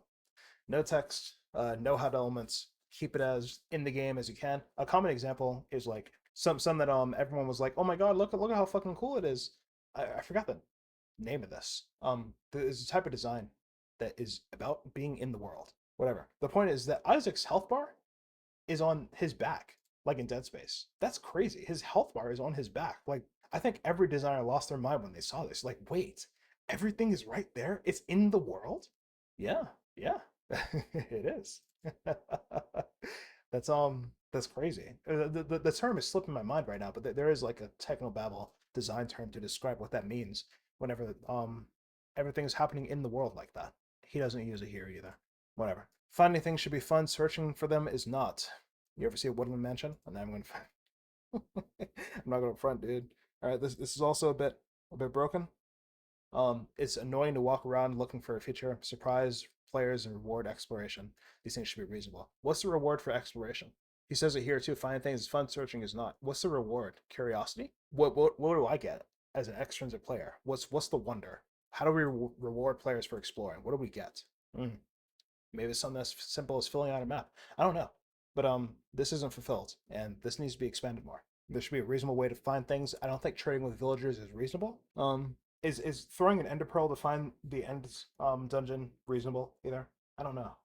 [SPEAKER 1] no text, no HUD elements. Keep it as in the game as you can. A common example is like some that everyone was like, oh my god, look at how fucking cool it is. I forgot the name of this. There's a type of design that is about being in the world. Whatever. The point is that Isaac's health bar is on his back, like in Dead Space. That's crazy. His health bar is on his back. Like I think every designer lost their mind when they saw this. Like, wait, everything is right there. It's in the world. Yeah, yeah, it is. That's crazy. The term is slipping my mind right now, but there is like a technobabble design term to describe what that means whenever everything's happening in the world like that. He doesn't use it here either. Whatever. Finding things should be fun. Searching for them is not. You ever see a woodland mansion? And I'm gonna. I'm not gonna front, dude. All right, this is also a bit broken. It's annoying to walk around looking for a feature, surprise players, and reward exploration. These things should be reasonable. What's the reward for exploration? He says it here too. Finding things is fun. Searching is not. What's the reward? Curiosity. What do I get as an extrinsic player? What's the wonder? How do we reward players for exploring? What do we get? Mm. Maybe it's something as simple as filling out a map. I don't know, but this isn't fulfilled, and this needs to be expanded more. There should be a reasonable way to find things. I don't think trading with villagers is reasonable. Is throwing an ender pearl to find the end dungeon reasonable either? I don't know.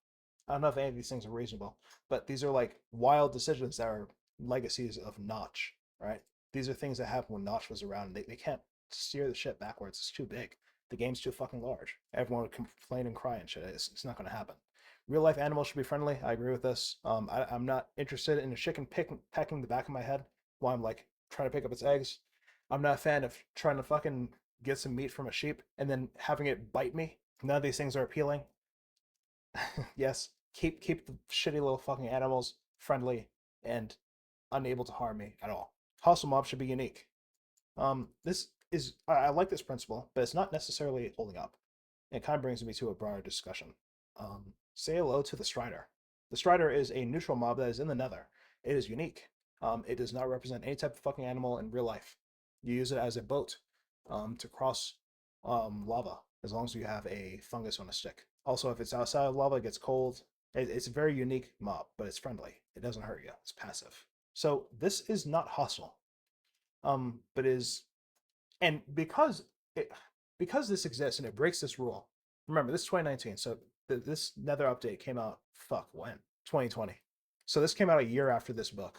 [SPEAKER 1] I don't know if any of these things are reasonable, but these are like wild decisions that are legacies of Notch, right? These are things that happened when Notch was around. They can't steer the ship backwards. It's too big. The game's too fucking large. Everyone would complain and cry and shit. It's not going to happen. Real life animals should be friendly. I agree with this. I'm not interested in a chicken pecking the back of my head while I'm like trying to pick up its eggs. I'm not a fan of trying to fucking get some meat from a sheep and then having it bite me. None of these things are appealing. Yes, keep the shitty little fucking animals friendly and unable to harm me at all. Hostile mobs should be unique. This is I like this principle, but it's not necessarily holding up. It kind of brings me to a broader discussion. Say hello to the Strider. The Strider is a neutral mob that is in the Nether. It is unique. It does not represent any type of fucking animal in real life. You use it as a boat to cross lava, as long as you have a fungus on a stick. Also, if it's outside of lava, it gets cold. It's a very unique mob, but it's friendly. It doesn't hurt you. It's passive. So this is not hostile, but is, and because it, because this exists and it breaks this rule. Remember, this is 2019, so this Nether update came out. Fuck when? 2020. So this came out a year after this book.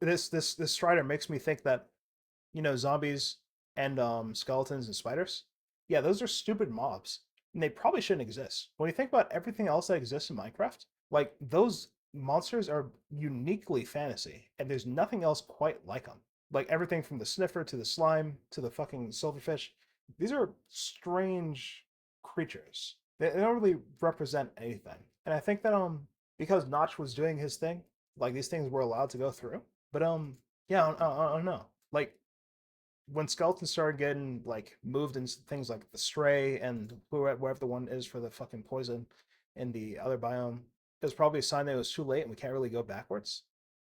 [SPEAKER 1] This strider makes me think that zombies and skeletons and spiders. Yeah, those are stupid mobs, and they probably shouldn't exist. When you think about everything else that exists in Minecraft, like those monsters are uniquely fantasy, and there's nothing else quite like them. Like everything from the sniffer to the slime to the fucking silverfish. These are strange creatures. They don't really represent anything. And I think that because Notch was doing his thing, like these things were allowed to go through. But yeah, I don't know. Like when skeletons started getting like moved into things like the stray and wherever the one is for the fucking poison in the other biome, it was probably a sign that it was too late and we can't really go backwards.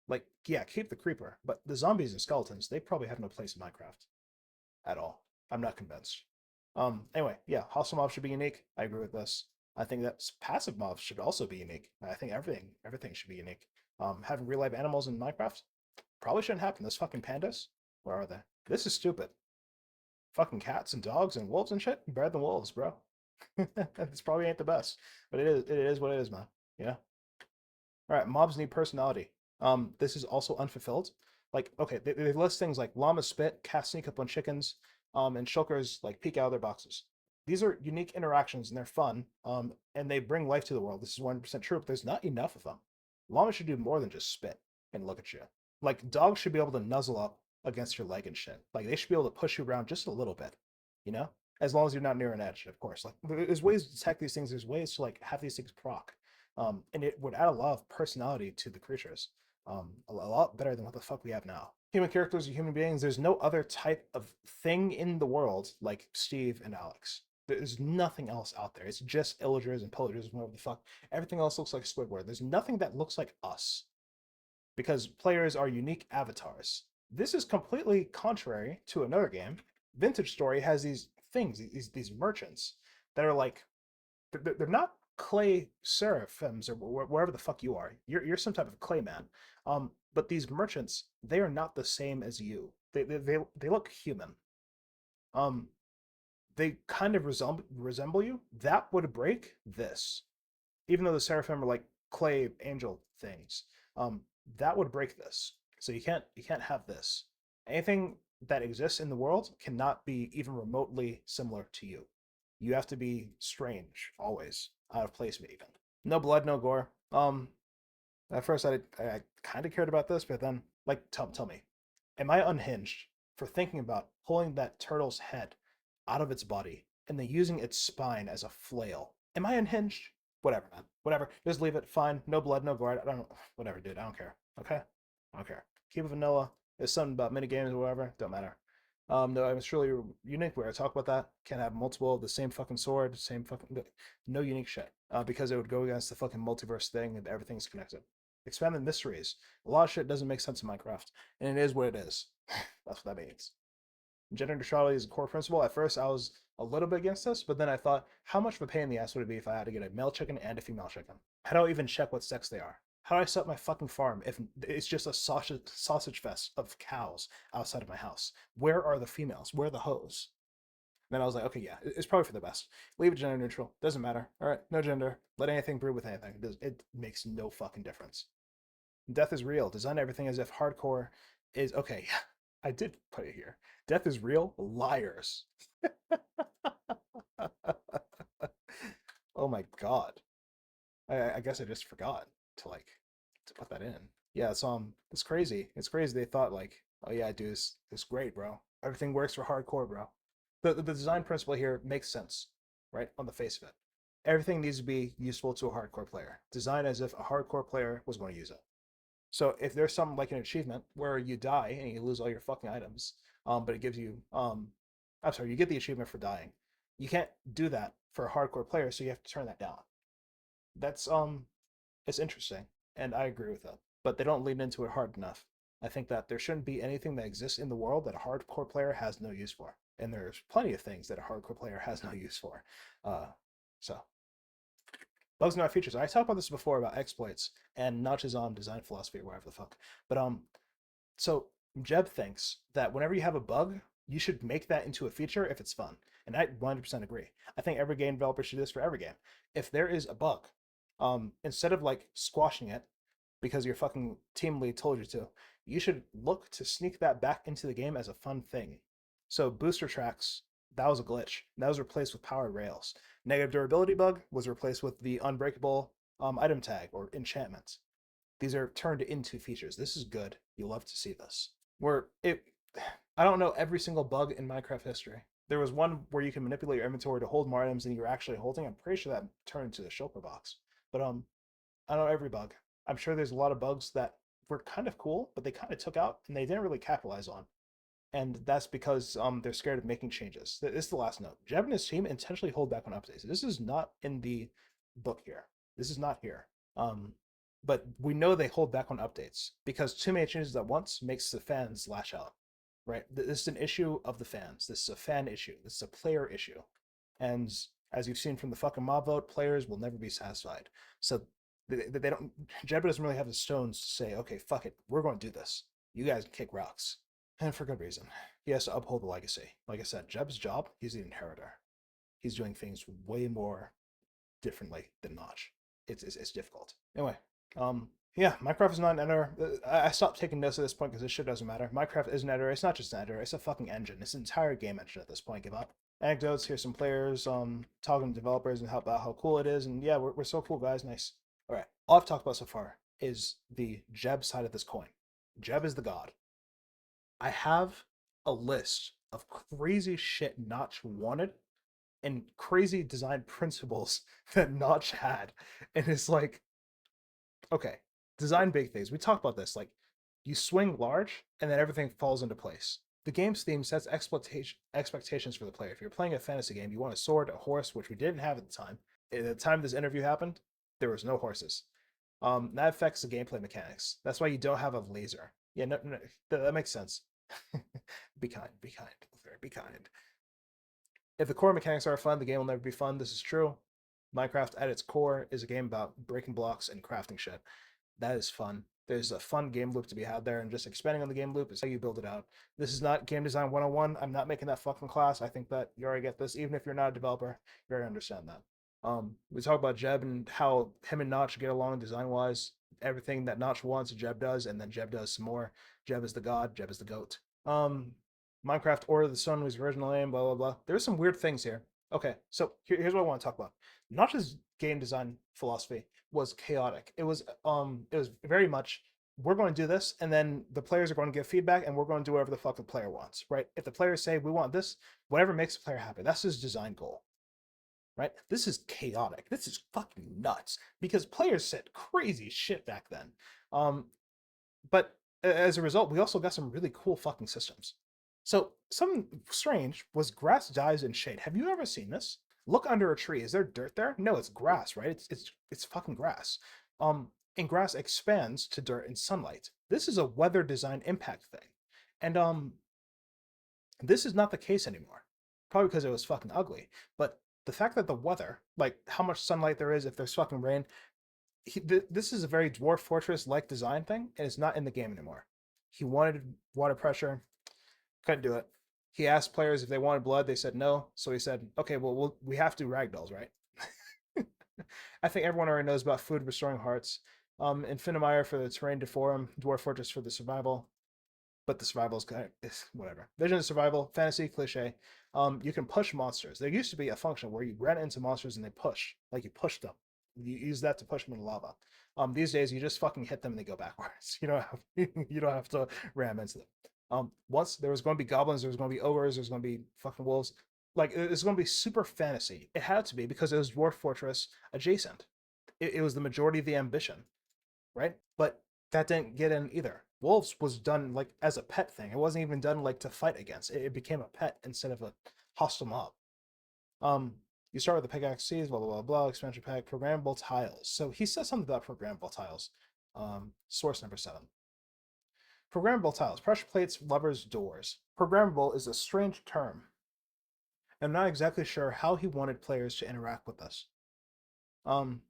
[SPEAKER 1] Like, yeah, keep the creeper, but the zombies and skeletons, they probably have no place in Minecraft at all. I'm not convinced. Anyway, yeah, hostile mobs should be unique. I agree with this. I think that passive mobs should also be unique. I think everything should be unique. Having real life animals in Minecraft probably shouldn't happen. Those fucking pandas, where are they? This is stupid. Fucking cats and dogs and wolves and shit. Better than wolves, bro. This probably ain't the best, but it is. It is what it is, man. Yeah. All right. Mobs need personality. This is also unfulfilled. Like, okay, they list things like llamas spit, cats sneak up on chickens, and shulkers like peek out of their boxes. These are unique interactions and they're fun. And they bring life to the world. This is 100% true, but there's not enough of them. Llamas should do more than just spit and look at you. Like dogs should be able to nuzzle up against your leg and shit. Like they should be able to push you around just a little bit, you know? As long as you're not near an edge, of course. Like there's ways to detect these things. There's ways to like have these things proc, and it would add a lot of personality to the creatures. A lot better than what the fuck we have now. Human characters are human beings. There's no other type of thing in the world like Steve and Alex. There's nothing else out there. It's just illagers and pillagers and whatever the fuck. Everything else looks like Squidward. There's nothing that looks like us because players are unique avatars. This is completely contrary to another game. Vintage Story has these things, these merchants that are like they're not clay seraphims or wherever the fuck you are. You're some type of clay man. But these merchants, they are not the same as you. They look human. Um, they kind of resemble you. That would break this, even though the seraphim are like clay angel things. Um, that would break this. So you can't have this. Anything that exists in the world cannot be even remotely similar to you. You have to be strange, always out of place, even. No blood, no gore. At first I kind of cared about this, but then like tell me, am I unhinged for thinking about pulling that turtle's head out of its body and then using its spine as a flail? Am I unhinged? Whatever, man. Whatever. Just leave it. Fine. No blood, no gore. I don't. Whatever, dude. I don't care. Okay. I don't care. Keep it vanilla. There's something about mini games or whatever. Don't matter. No, it's truly unique. Where I talk about that, can't have multiple of the same fucking sword, same fucking no unique shit. Because it would go against the fucking multiverse thing and everything's connected. Expanded mysteries. A lot of shit doesn't make sense in Minecraft, and it is what it is. That's what that means. Gender neutrality is a core principle. At first, I was a little bit against this, but then I thought, how much of a pain in the ass would it be if I had to get a male chicken and a female chicken? How do I even check what sex they are? How do I set up my fucking farm if it's just a sausage fest of cows outside of my house? Where are the females? Where are the hoes? And then I was like, okay, yeah, it's probably for the best. Leave it gender neutral. Doesn't matter. All right, no gender. Let anything breed with anything. It makes no fucking difference. Death is real. Design everything as if hardcore is okay. I did put it here. Death is real. Liars. Oh my god. I guess I just forgot to like to put that in. Yeah, it's crazy. It's crazy. They thought like, oh yeah, dude, it's great, bro. Everything works for hardcore, bro. The design principle here makes sense, right? On the face of it. Everything needs to be useful to a hardcore player. Design as if a hardcore player was going to use it. So if there's something like an achievement where you die and you lose all your fucking items, but it gives you I'm sorry, you get the achievement for dying. You can't do that for a hardcore player, so you have to turn that down. That's it's interesting, and I agree with that. But they don't lean into it hard enough. I think that there shouldn't be anything that exists in the world that a hardcore player has no use for. And there's plenty of things that a hardcore player has no use for. So bugs not features. I talked about this before about exploits and Notch's design philosophy or whatever the fuck. But so Jeb thinks that whenever you have a bug you should make that into a feature if it's fun. And I 100% agree. I think every game developer should do this for every game. If there is a bug, instead of like squashing it because your fucking team lead told you to, you should look to sneak that back into the game as a fun thing. So booster tracks, that was a glitch. That was replaced with power rails. Negative durability bug was replaced with the unbreakable item tag or enchantments. These are turned into features. This is good. You love to see this. Where it, I don't know every single bug in Minecraft history. There was one where you can manipulate your inventory to hold more items than you're actually holding. I'm pretty sure that turned into the shulker box. But I don't know every bug. I'm sure there's a lot of bugs that were kind of cool, but they kind of took out and they didn't really capitalize on. And that's because they're scared of making changes. This is the last note. Jeb and his team intentionally hold back on updates. This is not in the book here. This is not here. Um, but we know they hold back on updates because too many changes at once makes the fans lash out. Right? This is an issue of the fans. This is a fan issue. This is a player issue. And as you've seen from the fucking mob vote, players will never be satisfied. So they don't. Jeb doesn't really have the stones to say, okay, fuck it, we're going to do this. You guys can kick rocks. And for good reason. He has to uphold the legacy. Like I said, Jeb's job, he's the inheritor. He's doing things way more differently than Notch. It's difficult. Anyway, yeah, Minecraft is not an editor. I stopped taking notes at this point because this shit doesn't matter. Minecraft is an editor. It's not just an editor. It's a fucking engine. It's an entire game engine at this point. Give up. Anecdotes. Here's some players talking to developers and about how cool it is. And yeah, we're so cool, guys. Nice. All right. All I've talked about so far is the Jeb side of this coin. Jeb is the god. I have a list of crazy shit Notch wanted and crazy design principles that Notch had. And it's like, okay, design big things. We talked about this. Like, you swing large, and then everything falls into place. The game's theme sets expectations for the player. If you're playing a fantasy game, you want a sword, a horse, which we didn't have at the time. At the time this interview happened, there was no horses. That affects the gameplay mechanics. That's why you don't have a laser. Yeah, no, that makes sense. Be kind, be kind, be kind. If the core mechanics are fun, the game will never be fun. This is true. Minecraft at its core is a game about breaking blocks and crafting shit. That is fun. There's a fun game loop to be had there, and just expanding on the game loop is how you build it out. This is not game design 101. I'm not making that fucking class. I think that you already get this. Even if you're not a developer, you already understand that. We talk about Jeb and how him and Notch get along design wise. Everything that Notch wants, Jeb does, and then Jeb does some more. Jeb is the god. Jeb is the goat. Um, Minecraft Order of the Sun was the original name. Blah blah blah. There's some weird things here. Okay, so here's what I want to talk about. Notch's game design philosophy was chaotic. It was very much we're going to do this, and then the players are going to give feedback, and we're going to do whatever the fuck the player wants, right? If the players say we want this, whatever makes the player happy, that's his design goal, right? This is chaotic. This is fucking nuts because players said crazy shit back then. But as a result, we also got some really cool fucking systems. So something strange was grass dies in shade. Have you ever seen this? Look under a tree. Is there dirt there? No, it's grass, right? It's fucking grass. And grass expands to dirt in sunlight. This is a weather design impact thing. And this is not the case anymore. Probably because it was fucking ugly. But the fact that the weather, like how much sunlight there is, if there's fucking rain, this is a very Dwarf Fortress like design thing, and it's not in the game anymore. He wanted water pressure, couldn't do it. He asked players if they wanted blood. They said no. So he said, okay, well, we have to do ragdolls, right? I think everyone already knows about food restoring hearts. Infinimire for the terrain deform, Dwarf Fortress for the survival. But the survival is kind of whatever. Vision of survival, fantasy, cliche. You can push monsters. There used to be a function where you ran into monsters and they push, like you push them. You use that to push them in lava. These days you just fucking hit them and they go backwards. You don't have to ram into them. Once there was going to be goblins, there was going to be ogres, there's going to be fucking wolves. Like it's going to be super fantasy. It had to be because it was Dwarf Fortress adjacent. It was the majority of the ambition, right? But that didn't get in either. Wolves was done like as a pet thing. It wasn't even done like to fight against. It became a pet instead of a hostile mob. Um, you start with the pickaxes, blah blah blah blah. Expansion pack, programmable tiles. So he says something about programmable tiles. Source number 7. Programmable tiles, pressure plates, levers, doors. Programmable is a strange term. I'm not exactly sure how he wanted players to interact with this. But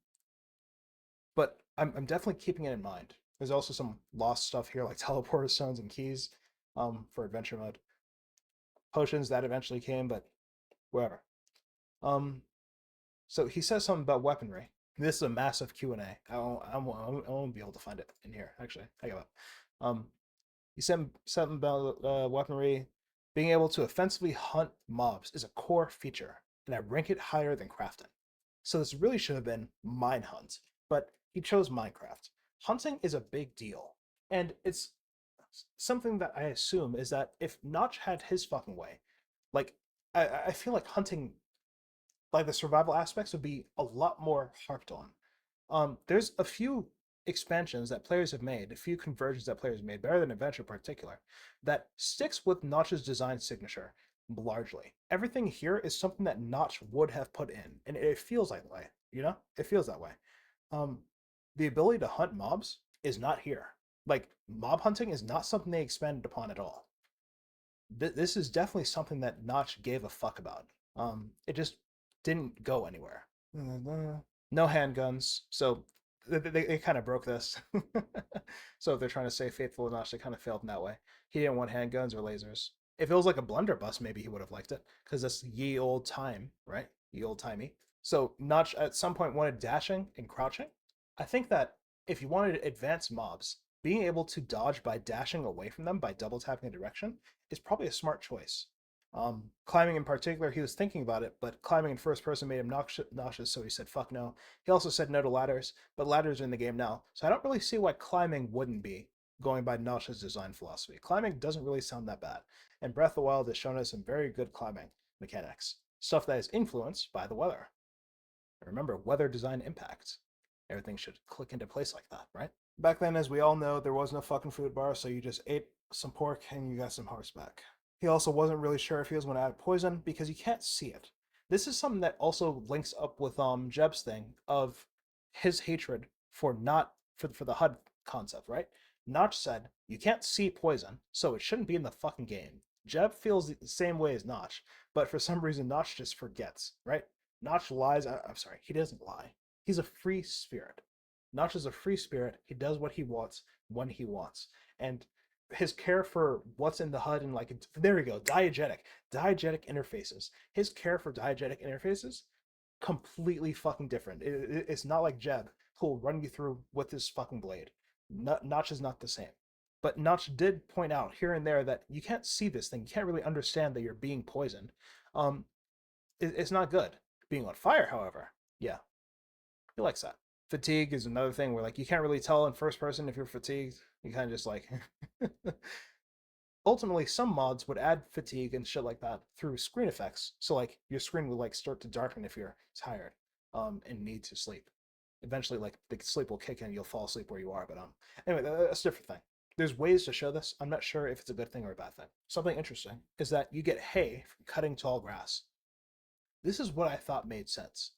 [SPEAKER 1] I'm definitely keeping it in mind. There's also some lost stuff here like teleporter stones and keys for adventure mode. potions that eventually came, but whatever. Um, so he says something about weaponry. This is a massive Q&A. I won't be able to find it in here. Actually, I got it. He said something about weaponry. Being able to offensively hunt mobs is a core feature, and I rank it higher than crafting. So this really should have been mine hunt, but he chose Minecraft. Hunting is a big deal, and it's something that I assume is that if Notch had his fucking way, like I feel like hunting, like the survival aspects would be a lot more harped on. There's a few expansions that players have made, a few conversions that players have made, better than Adventure in particular, that sticks with Notch's design signature largely. Everything here is something that Notch would have put in, and it feels that way. You know, it feels that way. Um, the ability to hunt mobs is not here. Like mob hunting is not something they expanded upon at all. This is definitely something that Notch gave a fuck about. It just didn't go anywhere. No handguns, so they kind of broke this. So if they're trying to stay faithful to Notch, they kind of failed in that way. He didn't want handguns or lasers. If it was like a blunderbuss, maybe he would have liked it, because that's ye old time, right? Ye old timey. So Notch at some point wanted dashing and crouching. I think that if you wanted to advance mobs, being able to dodge by dashing away from them by double tapping a direction is probably a smart choice. Climbing in particular, he was thinking about it, but climbing in first person made him nauseous, so he said fuck no. He also said no to ladders, but ladders are in the game now, so I don't really see why climbing wouldn't be, going by Notch's design philosophy. Climbing doesn't really sound that bad, and Breath of the Wild has shown us some very good climbing mechanics, stuff that is influenced by the weather. Remember, weather design impacts. Everything should click into place like that, right? Back then, as we all know, there was no fucking food bar, so you just ate some pork and you got some horseback. He also wasn't really sure if he was going to add poison because you can't see it. This is something that also links up with Jeb's thing of his hatred for not for the HUD concept, right? Notch said you can't see poison, so it shouldn't be in the fucking game. Jeb feels the same way as Notch, but for some reason Notch just forgets, right? Notch lies. I'm sorry, he doesn't lie. He's a free spirit. Notch is a free spirit. He does what he wants when he wants, and his care for what's in the HUD and like there we go, diegetic interfaces. His care for diegetic interfaces completely fucking different. It's not like Jeb who'll run you through with his fucking blade. Notch is not the same. But Notch did point out here and there that you can't see this thing. You can't really understand that you're being poisoned. Um, it's not good. Being on fire, however, yeah, he likes that. Fatigue is another thing where like you can't really tell in first person if you're fatigued. You kind of just like ultimately some mods would add fatigue and shit like that through screen effects. So like your screen would like start to darken if you're tired and need to sleep. Eventually like the sleep will kick in, you'll fall asleep where you are, but anyway, that's a different thing. There's ways to show this. I'm not sure if it's a good thing or a bad thing. Something interesting is that you get hay from cutting tall grass. This is what I thought made sense.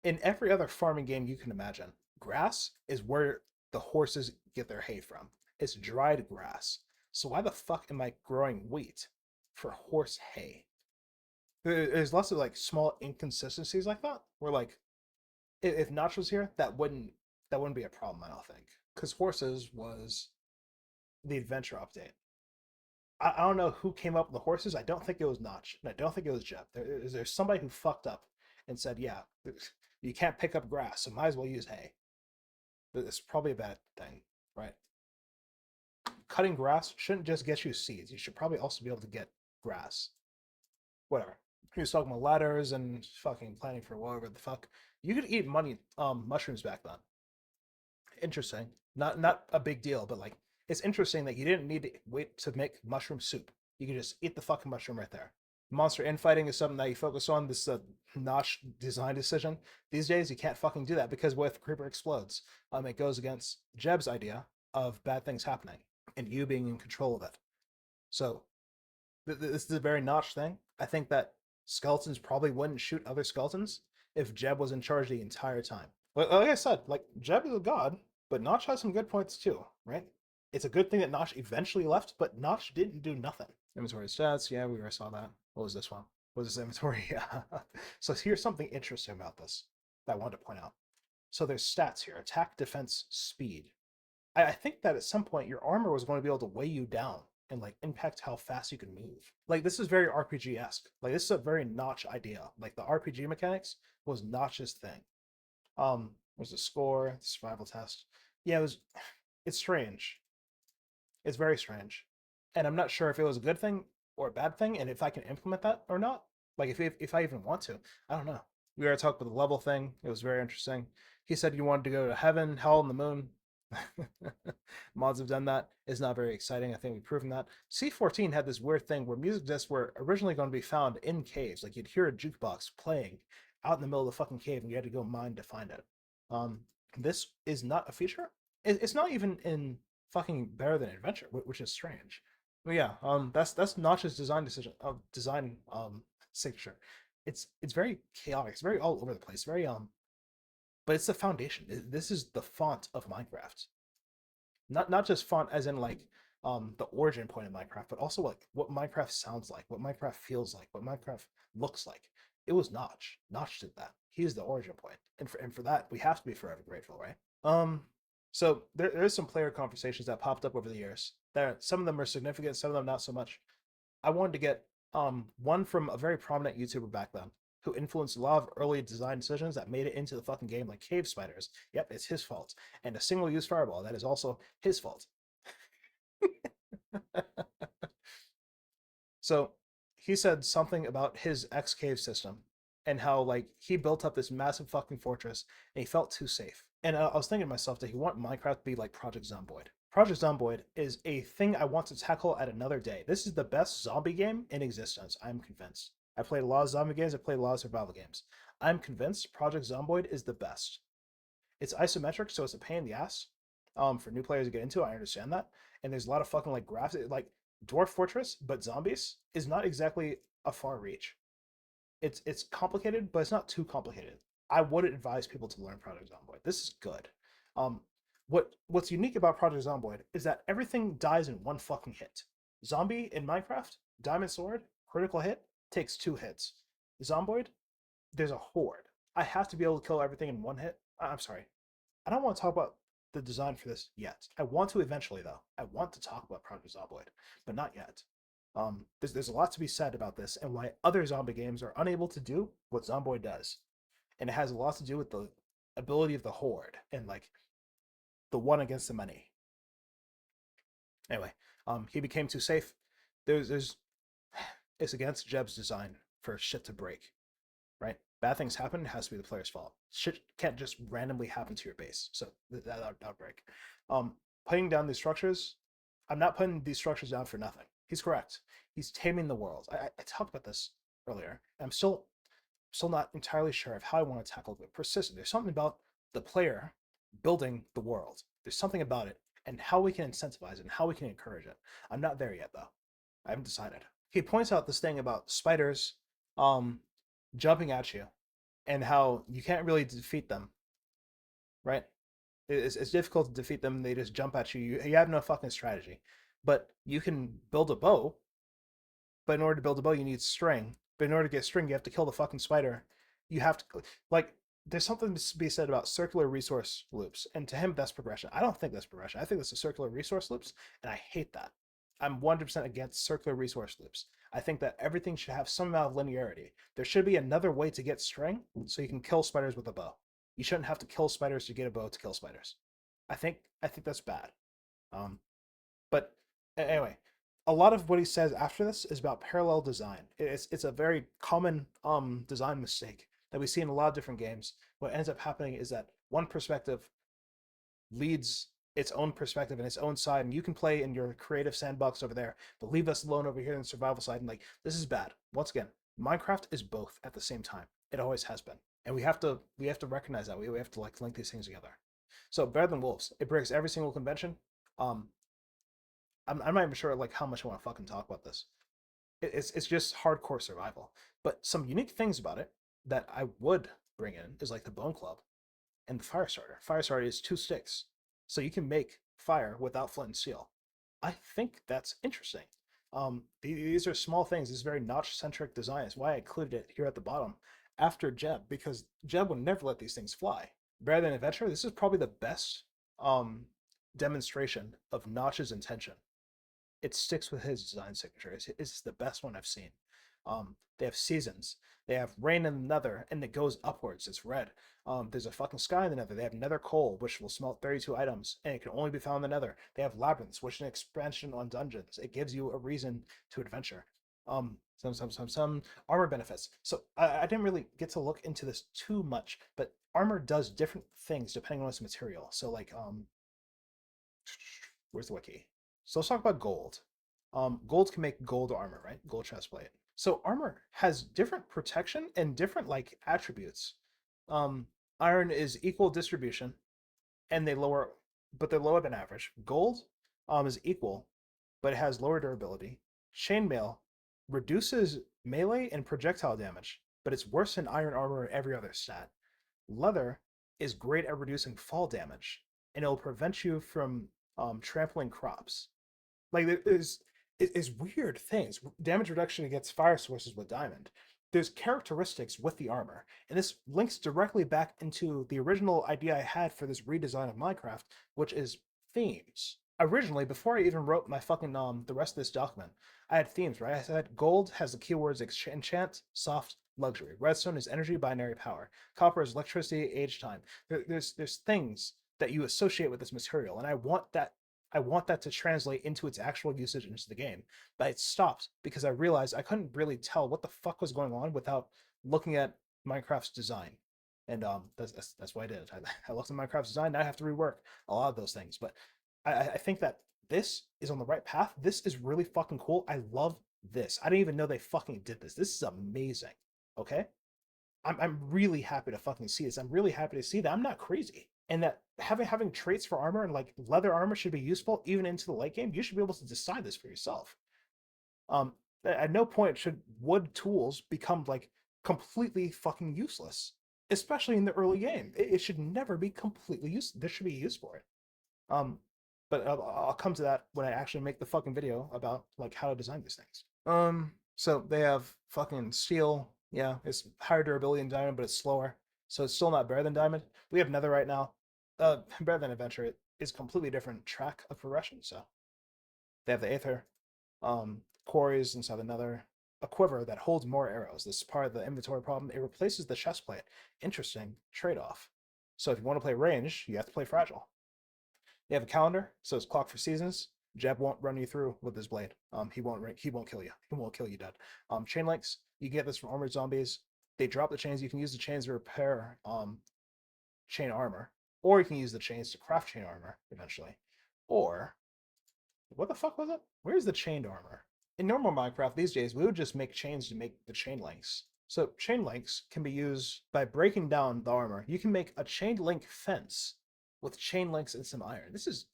[SPEAKER 1] In every other farming game you can imagine, grass is where the horses get their hay from. It's dried grass. So why the fuck am I growing wheat for horse hay? There's lots of like small inconsistencies like that. Where like if Notch was here, that wouldn't be a problem. I don't think because horses was the adventure update. I don't know who came up with the horses. I don't think it was Notch, and I don't think it was Jeff. There's somebody who fucked up and said, "Yeah, you can't pick up grass, so might as well use hay." It's probably a bad thing, right? Cutting grass shouldn't just get you seeds. You should probably also be able to get grass. Whatever. He was talking about ladders and fucking planning for whatever the fuck. You could eat money mushrooms back then. Interesting. Not a big deal, but like it's interesting that you didn't need to wait to make mushroom soup. You could just eat the fucking mushroom right there. Monster infighting is something that you focus on. This is a notch design decision. These days you can't fucking do that because what if Creeper explodes? It goes against Jeb's idea of bad things happening and you being in control of it. So this is a very Notch thing. I think that skeletons probably wouldn't shoot other skeletons if Jeb was in charge the entire time. But like I said, like Jeb is a god, but Notch has some good points too, right? It's a good thing that Notch eventually left, but Notch didn't do nothing. Inventory stats, yeah, we already saw that. What was this one? What was this inventory? Yeah. So here's something interesting about this that I wanted to point out. So there's stats here: attack, defense, speed. I think that at some point your armor was going to be able to weigh you down and like impact how fast you can move. Like this is very RPG-esque. Like this is a very Notch idea. Like the RPG mechanics was Notch's thing. Was the score, the survival test. Yeah, it was. It's strange. It's very strange, and I'm not sure if it was a good thing or a bad thing, and if I can implement that or not. Like if I even want to, I don't know. We already talked about the level thing. It was very interesting. He said you wanted to go to heaven, hell, and the moon. Mods have done that. It's not very exciting. I think we've proven that. C14 had this weird thing where music discs were originally going to be found in caves. Like you'd hear a jukebox playing out in the middle of the fucking cave, and you had to go mine to find it. Um, this is not a feature. It's not even in fucking better than adventure, which is strange. But yeah, that's Notch's design decision of design signature. It's very chaotic. It's very all over the place. Very but it's the foundation. This is the font of Minecraft. Not just font as in like the origin point of Minecraft, but also like what Minecraft sounds like, what Minecraft feels like, what Minecraft looks like. It was Notch. Notch did that. He's the origin point, and for that we have to be forever grateful, right? Um, so there's some player conversations that popped up over the years. There, some of them are significant, some of them not so much. I wanted to get one from a very prominent YouTuber back then who influenced a lot of early design decisions that made it into the fucking game, like cave spiders. Yep, it's his fault. And a single use fireball, that is also his fault. So he said something about his X cave system and how like he built up this massive fucking fortress and he felt too safe. And I was thinking to myself, that he want Minecraft to be like Project Zomboid? Project Zomboid is a thing I want to tackle at another day. This is the best zombie game in existence. I'm convinced. I played a lot of zombie games. I played a lot of survival games. I'm convinced Project Zomboid is the best. It's isometric, so it's a pain in the ass for new players to get into. I understand that, and there's a lot of fucking like graphics, like Dwarf Fortress, but zombies is not exactly a far reach. It's complicated, but it's not too complicated. I would advise people to learn Project Zomboid. This is good. Um, what's unique about Project Zomboid is that everything dies in one fucking hit. Zombie in Minecraft, Diamond Sword, critical hit takes 2 hits. Zomboid, there's a horde. I have to be able to kill everything in one hit. I'm sorry. I don't want to talk about the design for this yet. I want to eventually, though. I want to talk about Project Zomboid, but not yet. There's a lot to be said about this and why other zombie games are unable to do what Zomboid does, and it has a lot to do with the ability of the horde and like the one against the many. Anyway, he became too safe. There's it's against Jeb's design for shit to break, right? Bad things happen, it has to be the player's fault. Shit can't just randomly happen to your base. So that outbreak. Putting down these structures, I'm not putting these structures down for nothing. He's correct. He's taming the world. I talked about this earlier. I'm still not entirely sure of how I want to tackle it. Persistent. There's something about the player building the world. There's something about it and how we can incentivize it and how we can encourage it. I'm not there yet though. I haven't decided. He points out this thing about spiders um jumping at you and how you can't really defeat them, right? It's difficult to defeat them. They just jump at you. You have no fucking strategy. But you can build a bow, but in order to build a bow, you need string. But in order to get string, you have to kill the fucking spider. You have to, like, there's something to be said about circular resource loops. And to him, that's progression. I don't think that's progression. I think that's a circular resource loops, and I hate that. I'm 100% against circular resource loops. I think that everything should have some amount of linearity. There should be another way to get string so you can kill spiders with a bow. You shouldn't have to kill spiders to get a bow to kill spiders. I think that's bad. Um, but anyway, a lot of what he says after this is about parallel design. It's a very common design mistake that we see in a lot of different games. What ends up happening is that one perspective leads its own perspective and its own side, and you can play in your creative sandbox over there, but leave us alone over here in the survival side. And like, this is bad. Once again, Minecraft is both at the same time. It always has been, and we have to recognize that. We have to like link these things together. So better than wolves, it breaks every single convention. Um, I'm not even sure like how much I want to fucking talk about this. It's just hardcore survival. But some unique things about it that I would bring in is like the bone club and the fire starter. Fire starter is 2 sticks, so you can make fire without flint and steel. I think that's interesting. These are small things. This is very notch centric design. Is why I included it here at the bottom after Jeb, because Jeb would never let these things fly. Better than adventure. This is probably the best demonstration of Notch's intention. it sticks with his design signature. It's the best one I've seen. They have seasons. They have rain in the nether, and it goes upwards. It's red. There's a fucking sky in the nether. They have nether coal, which will smelt 32 items, and it can only be found in the nether. They have labyrinths, which is an expansion on dungeons. It gives you a reason to adventure. Some armor benefits. So I didn't really get to look into this too much, but armor does different things depending on its material. So like where's the wiki? So let's talk about gold. Gold can make gold armor, right? Gold chestplate. So armor has different protection and different like attributes. Um, Iron is equal distribution, and they're lower than average. Gold is equal, but it has lower durability. Chainmail reduces melee and projectile damage, but it's worse than iron armor and every other stat. Leather is great at reducing fall damage, and it'll prevent you from trampling crops. Like there's is weird things. Damage reduction against fire sources with diamond. There's characteristics with the armor, and this links directly back into the original idea I had for this redesign of Minecraft, which is themes. Originally, before I even wrote my fucking the rest of this document, I had themes, right? I said gold has the keywords enchant, soft, luxury. Redstone is energy, binary, power. Copper is electricity, age, time. There's things that you associate with this material, and I want that to translate into its actual usage into the game. But it stopped because I realized I couldn't really tell what the fuck was going on without looking at Minecraft's design. And that's what I did. I looked at Minecraft's design. Now I have to rework a lot of those things. But I think that this is on the right path. This is really fucking cool. I love this. I didn't even know they fucking did this. This is amazing. Okay? I'm really happy to fucking see this. I'm really happy to see that I'm not crazy. And that having traits for armor and like leather armor should be useful even into the late game. You should be able to decide this for yourself. At no point should wood tools become like completely fucking useless, especially in the early game. It should never be completely useless. There should be use for it. Um, but I'll come to that when I actually make the fucking video about like how to design these things. So they have fucking steel. Yeah, it's higher durability than diamond, but it's slower. So it's still not better than diamond. We have netherite now. Better than adventure. It is completely different track of progression. So they have the aether, quarries inside the nether, a quiver that holds more arrows. This is part of the inventory problem. It replaces the chest plate. Interesting trade-off. So if you want to play range, you have to play fragile. They have a calendar, so it's clock for seasons. Jeb won't run you through with his blade. He won't kill you. He won't kill you dead. Chain links, you get this from armored zombies. They drop the chains. You can use the chains to repair chain armor, or you can use the chains to craft chain armor eventually. Or what the fuck was it? Where's the chained armor? In normal Minecraft these days, we would just make chains to make the chain links. So chain links can be used by breaking down the armor. You can make a chain link fence with chain links and some iron. This is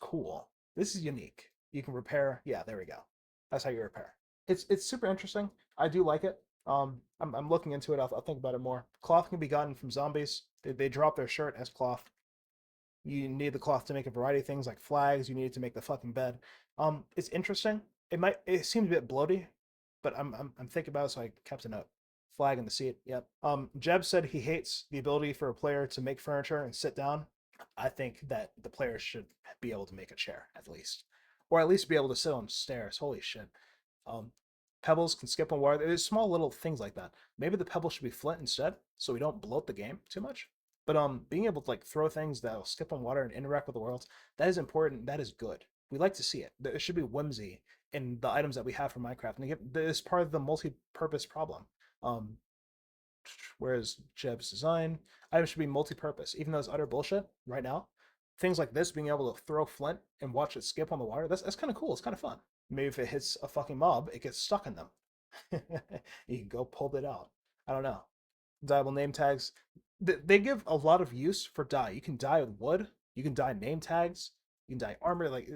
[SPEAKER 1] cool. This is unique. You can repair. Yeah, there we go. That's how you repair. It's super interesting. I do like it. I'm looking into it. I'll think about it more. Cloth can be gotten from zombies. They drop their shirt as cloth. You need the cloth to make a variety of things like flags. You need it to make the fucking bed. It's interesting. It seems a bit bloaty, but I'm thinking about it, so I kept a note. Flag in the seat. Yep. Jeb said he hates the ability for a player to make furniture and sit down. I think that the player should be able to make a chair at least, or at least be able to sit on stairs. Holy shit. Um, Pebbles can skip on water. There's small little things like that. Maybe the pebble should be flint instead, so we don't bloat the game too much. But being able to like throw things that'll skip on water and interact with the world, that is important. That is good. We like to see it. There should be whimsy in the items that we have for Minecraft, and again, this is part of the multi-purpose problem. Um, Whereas Jeb's design, items should be multi-purpose, even though it's utter bullshit right now. Things like this, being able to throw flint and watch it skip on the water, that's kind of cool. It's kind of fun. Maybe if it hits a fucking mob, it gets stuck in them. You can go pull it out. I don't know. Dyeable name tags. They give a lot of use for dye. You can dye with wood. You can dye name tags. You can dye armor. Like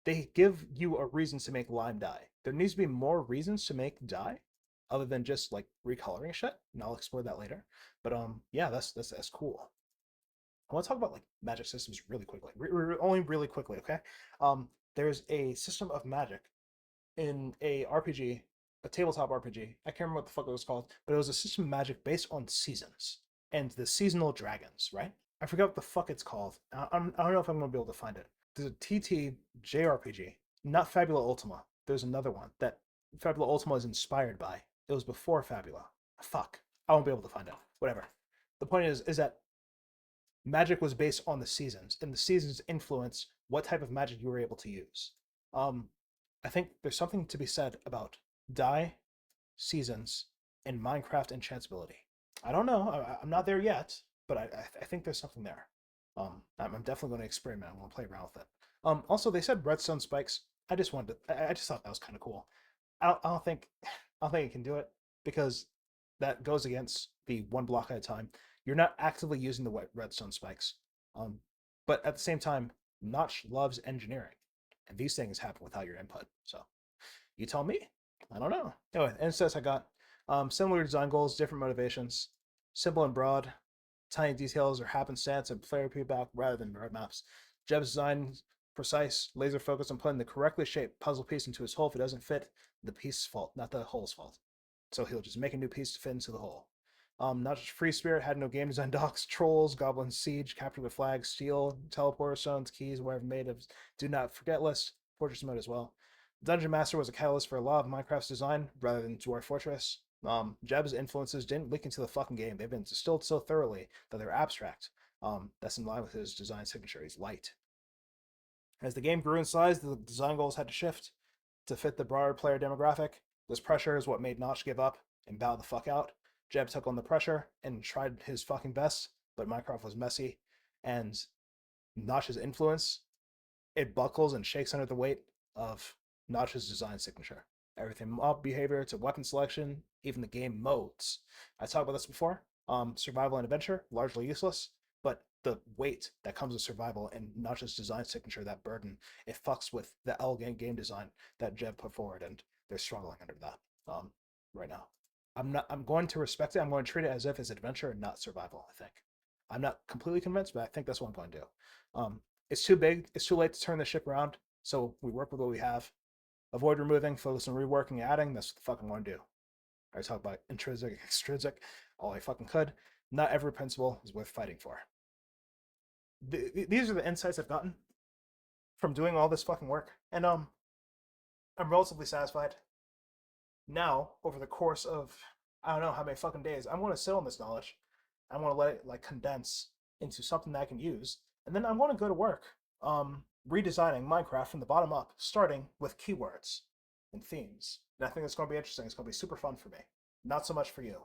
[SPEAKER 1] they give you a reason to make lime dye. There needs to be more reasons to make dye, other than just like recoloring shit. And I'll explore that later. But yeah, that's cool. I want to talk about like magic systems really quickly. Only really quickly, okay? There's a system of magic in a RPG, a tabletop RPG. I can't remember what the fuck it was called, but it was a system of magic based on seasons and the seasonal dragons, right? I forgot what the fuck it's called. I don't know if I'm gonna be able to find it. There's a TT JRPG not Fabula Ultima. There's another one that Fabula Ultima is inspired by. It was before Fabula. Fuck. I won't be able to find out. Whatever. The point is that magic was based on the seasons, and the seasons influence what type of magic you were able to use. Um, I think there's something to be said about die, seasons, and Minecraft enchantability. I don't know. I'm not there yet, but I think there's something there. I'm definitely going to experiment. I'm going to play around with it. Also, they said redstone spikes. I just thought that was kind of cool. I don't think it can do it because that goes against the one block at a time. You're not actively using the redstone spikes. Um, but at the same time, Notch loves engineering, and these things happen without your input. So you tell me. I don't know. Anyway, instead I got similar design goals, different motivations, simple and broad, tiny details or happenstance and player feedback rather than roadmaps. Jeb's design precise, laser focused on putting the correctly shaped puzzle piece into his hole. If it doesn't fit, the piece's fault, not the hole's fault. So he'll just make a new piece to fit into the hole. Not just Free Spirit had no game design docs. Trolls, Goblin Siege, Capture the Flag, Steel, Teleporter Stones, Keys, whatever made of Do Not Forget list, Fortress mode as well. Dungeon Master was a catalyst for a lot of Minecraft's design rather than Dwarf Fortress. Jeb's influences didn't leak into the fucking game. They've been distilled so thoroughly that they're abstract. That's in line with his design signature. He's light. As the game grew in size, the design goals had to shift to fit the broader player demographic. This pressure is what made Notch give up and bow the fuck out. Jeb took on the pressure and tried his fucking best, but Minecraft was messy, and Notch's influence, it buckles and shakes under the weight of Notch's design signature. Everything mob behavior to weapon selection, even the game modes. I talked about this before. Survival and adventure, largely useless, but the weight that comes with survival and Notch's design signature, that burden, it fucks with the elegant game design that Jeb put forward, and they're struggling under that right now. I'm going to respect it. I'm going to treat it as if it's adventure and not survival, I think. I'm not completely convinced, but I think that's what I'm going to do. It's too big. It's too late to turn the ship around. So we work with what we have. Avoid removing, focus on reworking, adding. That's what the fuck I'm going to do. I talk about intrinsic, extrinsic, all I fucking could. Not every principle is worth fighting for. These are the insights I've gotten from doing all this fucking work, and I'm relatively satisfied. Now, over the course of I don't know how many fucking days, I'm going to sit on this knowledge. I'm going to let it like condense into something that I can use, and then I'm going to go to work, redesigning Minecraft from the bottom up, starting with keywords and themes. And I think it's going to be interesting. It's going to be super fun for me. Not so much for you.